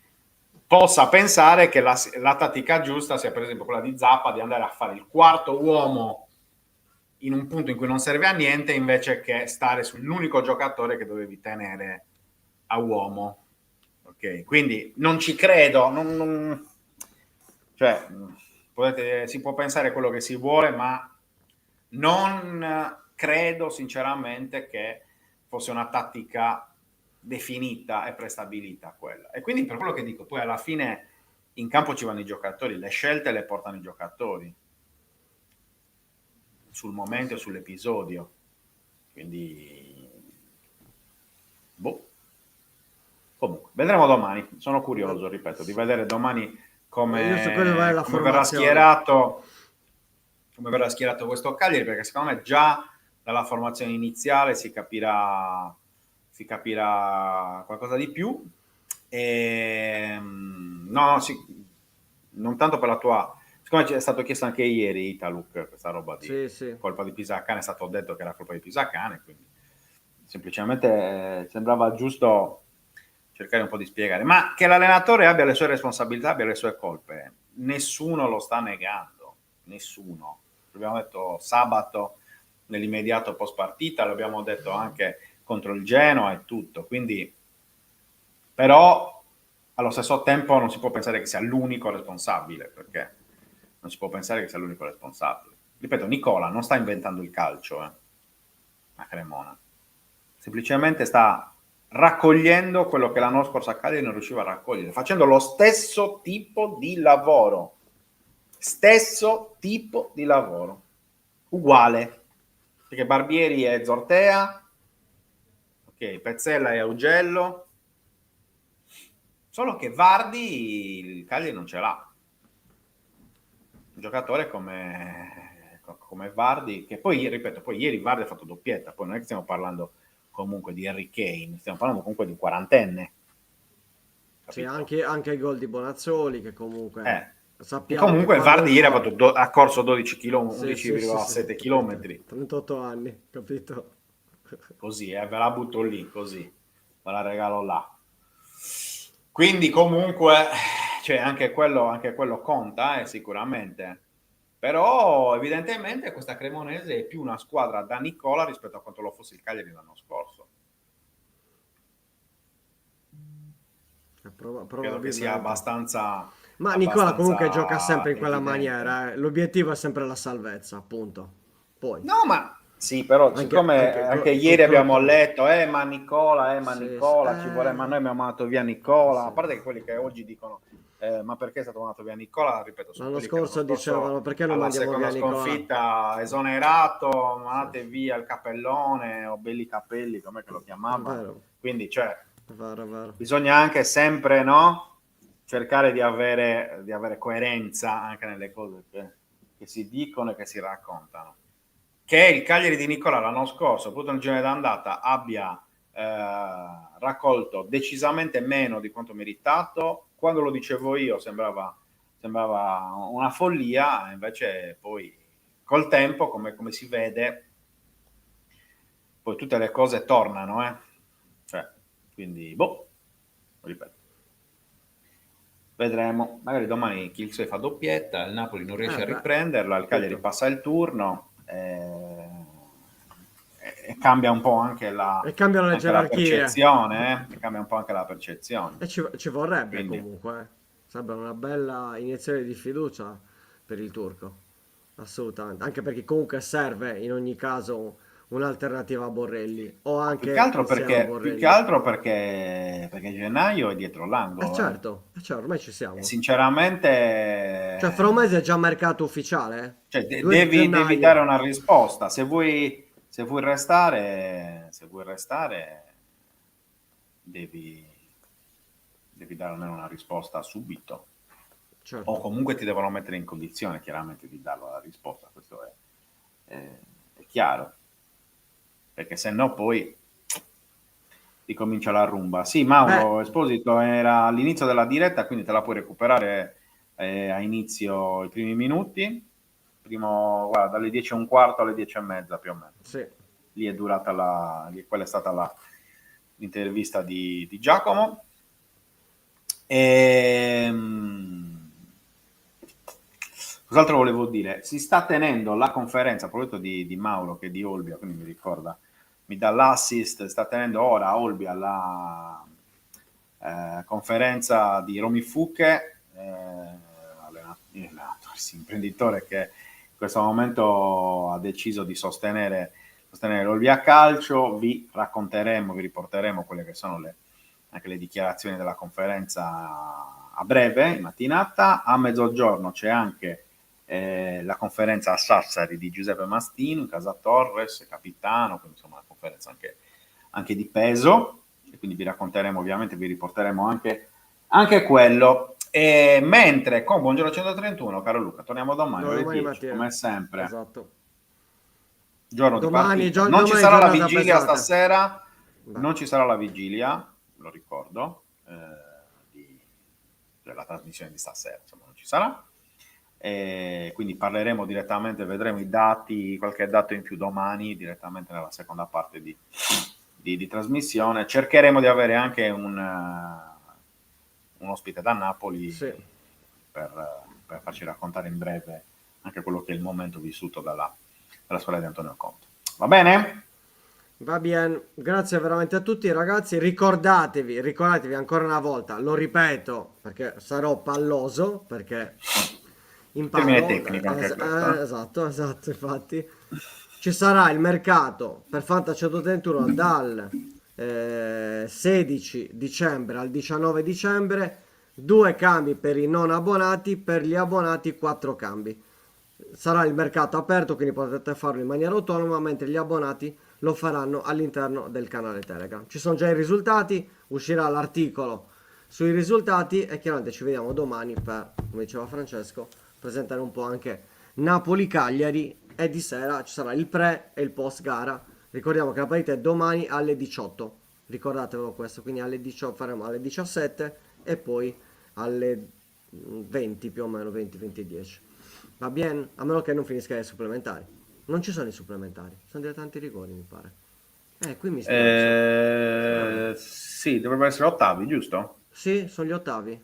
Possa pensare che la tattica giusta sia per esempio quella di Zappa, di andare a fare il quarto uomo in un punto in cui non serve a niente, invece che stare sull'unico giocatore che dovevi tenere a uomo. Ok, quindi non ci credo, cioè, si può pensare quello che si vuole, ma non credo sinceramente che fosse una tattica definita e prestabilita quella. E quindi per quello che dico, poi alla fine in campo ci vanno i giocatori, le scelte le portano i giocatori sul momento e sull'episodio. Quindi boh. Comunque, vedremo domani. Sono curioso, ripeto, di vedere domani Io so quello vale la come verrà formazione. schierato questo Cagliari, perché secondo me già dalla formazione iniziale si capirà qualcosa di più. No, non tanto per la tua... Siccome ci è stato chiesto anche ieri, Italuk, questa roba di Sì, sì. colpa di Pisacane, è stato detto che era colpa di Pisacane, quindi semplicemente sembrava giusto cercare un po' di spiegare, ma che l'allenatore abbia le sue responsabilità, abbia le sue colpe, nessuno lo sta negando, nessuno. L'abbiamo detto sabato nell'immediato post partita, l'abbiamo detto anche contro il Genoa e tutto, quindi però allo stesso tempo non si può pensare che sia l'unico responsabile, perché non si può pensare che sia l'unico responsabile. Ripeto, Nicola non sta inventando il calcio a Cremona, semplicemente sta raccogliendo quello che l'anno scorso a Cagliari non riusciva a raccogliere, facendo lo stesso tipo di lavoro, uguale, perché Barbieri è Zortea, ok, Pezzella è Augello, solo che Vardi il Cagliari non ce l'ha, un giocatore come Vardi, che poi, ripeto, poi ieri Vardi ha fatto doppietta, poi non è che stiamo parlando comunque di Harry Kane, stiamo parlando comunque di un quarantenne. Sì, capito? anche il gol di Bonazzoli, che comunque E sappiamo che comunque il quando Vardy ieri fa... ha corso 12 km, Sì, sì, sì, sì, 11,7 capito. km. 38 anni, capito? Così, ve la butto lì, così, ve la regalo là. Quindi comunque, cioè, anche quello conta, sicuramente. Però evidentemente questa Cremonese è più una squadra da Nicola rispetto a quanto lo fosse il Cagliari l'anno scorso. Credo che sia Probabilmente. Ma Nicola comunque gioca abbastanza sempre in quella evidente. maniera, eh. L'obiettivo è sempre la salvezza, appunto. Poi, No, ma sì, però siccome anche anche col ieri abbiamo Crotone. letto, ma Sì, sì. Nicola, ci vuole, ma noi abbiamo mandato via Nicola, Sì. a parte che quelli che oggi dicono, ma perché è stato mandato via Nicola, ripeto, sono L'anno quelli che l'anno scorso scorso dicevano perché non alla mandiamo seconda via Nicola? sconfitta esonerato, Sì, mandate via il capellone o belli capelli, come che lo è chiamavano. vero, Quindi, cioè, è vero, è vero. bisogna anche sempre, no? Cercare di avere coerenza anche nelle cose che si dicono e che si raccontano. Che il Cagliari di Nicola l'anno scorso, soprattutto nel girone d'andata, abbia raccolto decisamente meno di quanto meritato. Quando lo dicevo io sembrava una follia, invece poi col tempo, come si vede, poi tutte le cose tornano, Cioè, quindi, boh, ripeto. Vedremo, magari domani Kirksey fa doppietta, il Napoli non riesce a Beh, riprenderla, il Cagliari capito. passa il turno e cambia un po' E cambiano le anche la gerarchie. percezione, e cambia un po' anche la percezione. E ci vorrebbe Quindi comunque, eh. Sarebbe una bella iniezione di fiducia per il turco. Assolutamente. Anche perché comunque serve in ogni caso un'alternativa a Borrelli. O anche insieme a più che Borrelli. altro perché gennaio è dietro l'angolo, Certo, ormai ci E siamo. sinceramente Cioè, fra un mese è già mercato ufficiale, eh? cioè, 2 devi dare gennaio. una risposta. Se vuoi restare devi, devi dare almeno una risposta subito. O Certo. comunque ti devono mettere in condizione, chiaramente, di darla la risposta. Questo è chiaro. Perché se no poi ricomincia la rumba. Sì, Beh, Mauro Esposito era all'inizio della diretta, quindi te la puoi recuperare a inizio i primi minuti. Guarda, dalle 10:15 alle 10:30 più o meno. sì. Lì è durata quella è stata l'intervista di Giacomo. Cos'altro volevo dire? Si sta tenendo la conferenza, a proposito di Mauro che di Olbia, quindi mi dà l'assist, sta tenendo ora Olbia la conferenza di Romy Fucche, allenatore, imprenditore che in questo momento ha deciso di sostenere l'Olbia Calcio. Vi riporteremo quelle che sono anche le dichiarazioni della conferenza a breve, in mattinata. A mezzogiorno c'è anche la conferenza a Sassari di Giuseppe Mastino, Casa Torres, capitano, quindi insomma una conferenza anche di peso, e quindi vi racconteremo, ovviamente vi riporteremo anche quello. Mentre con Buongiorno 131, caro Luca, torniamo domani No, alle domani 10, mattina. come sempre. Esatto. Giorno di partita. Non ci Domani sarà la giornata vigilia pesante. stasera, Beh, non ci sarà la vigilia, lo ricordo, della trasmissione di stasera, insomma non ci sarà. Quindi parleremo direttamente, vedremo i dati, qualche dato in più domani, direttamente nella seconda parte di trasmissione. Cercheremo di avere anche un ospite da Napoli sì. per farci raccontare in breve anche quello che è il momento vissuto dalla squadra di Antonio Conte. Va bene? Va bene, grazie veramente a tutti ragazzi, ricordatevi ancora una volta, lo ripeto perché sarò palloso, perché Termine imparo, tecnico anche questo. esatto, infatti, ci sarà il mercato per Fantasy 131 dal 16 dicembre al 19 dicembre, 2 cambi per i non abbonati, per gli abbonati 4 cambi. Sarà il mercato aperto, quindi potete farlo in maniera autonoma, mentre gli abbonati lo faranno all'interno del canale Telegram. Ci sono già i risultati, uscirà l'articolo sui risultati e chiaramente ci vediamo domani per, come diceva Francesco, presentare un po' anche Napoli-Cagliari, e di sera ci sarà il pre e il post gara. Ricordiamo che la partita è domani alle 18. Ricordatevelo questo, quindi alle 18 faremo alle 17 e poi alle 20 più o meno, 20-20-10. Va bene? A meno che non finisca i supplementari. Non ci sono i supplementari, sono dilettanti rigori, mi pare. Qui mi sta... Sì, dovrebbero essere ottavi, giusto? Sì, sono gli ottavi. Mi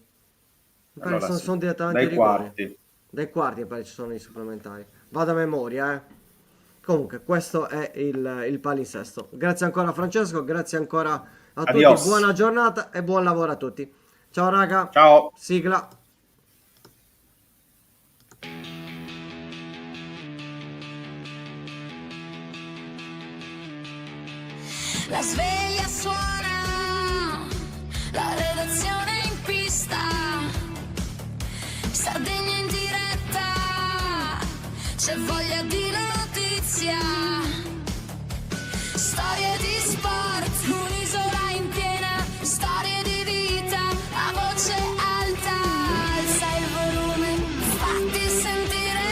pare Allora, che sono dilettanti dai rigori. quarti. Dai quarti mi pare ci sono i supplementari. Vado a memoria, Comunque, questo è il palinsesto. Grazie ancora Francesco, grazie ancora a Adios. tutti, buona giornata e buon lavoro a tutti. Ciao raga. Ciao. Sigla. La sveglia suona, la redazione in pista, Sardegna in diretta, c'è voglia di notizia, storie di sport, un'isola in piena, storie di vita, a voce alta, alza il volume, fatti sentire.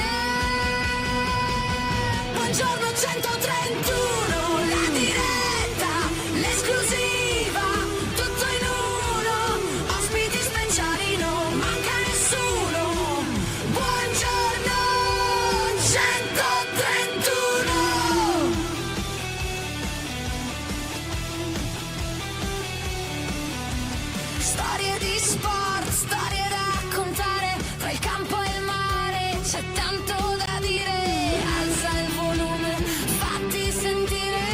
Buongiorno 131, la diretta, l'esclusiva, tutto in uno, ospiti speciali, non manca nessuno. Buongiorno 131. Storie di sport, storie da raccontare, tra il campo e il mare c'è tanto da dire. Alza il volume, fatti sentire.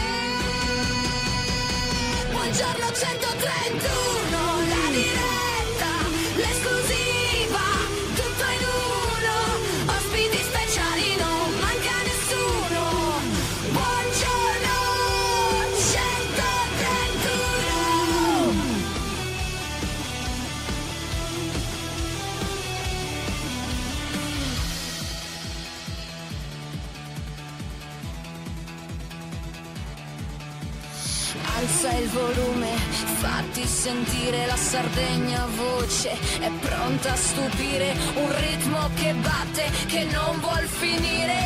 Buongiorno 131, la diretta, l'esclusiva, tutto in uno, ospiti speciali, non manca nessuno. Buongiorno 131. Alza il volume, fatti sentire, la Sardegna voce è pronta a stupire, un ritmo che batte, che non vuol finire.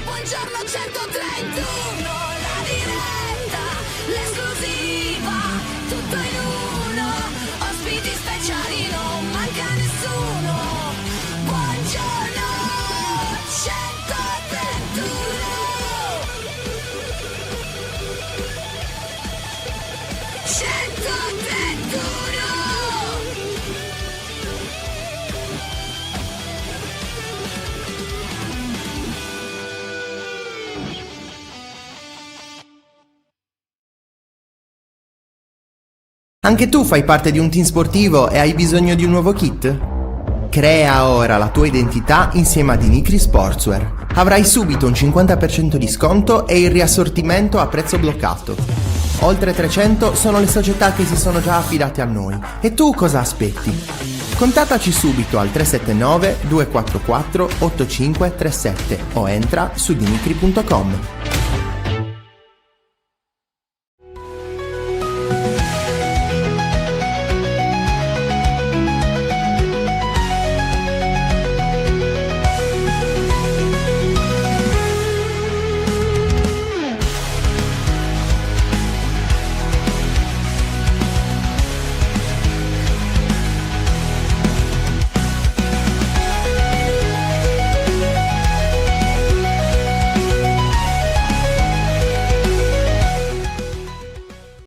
Buongiorno 131, la diretta, l'esclusiva, tutto in uno, ospiti speciali, non manca nessuno. Buongiorno 131. 131. Anche tu fai parte di un team sportivo e hai bisogno di un nuovo kit? Crea ora la tua identità insieme a Dinicri Sportswear. Avrai subito un 50% di sconto e il riassortimento a prezzo bloccato. Oltre 300 sono le società che si sono già affidate a noi. E tu cosa aspetti? Contattaci subito al 379 244 8537 o entra su dinicri.com.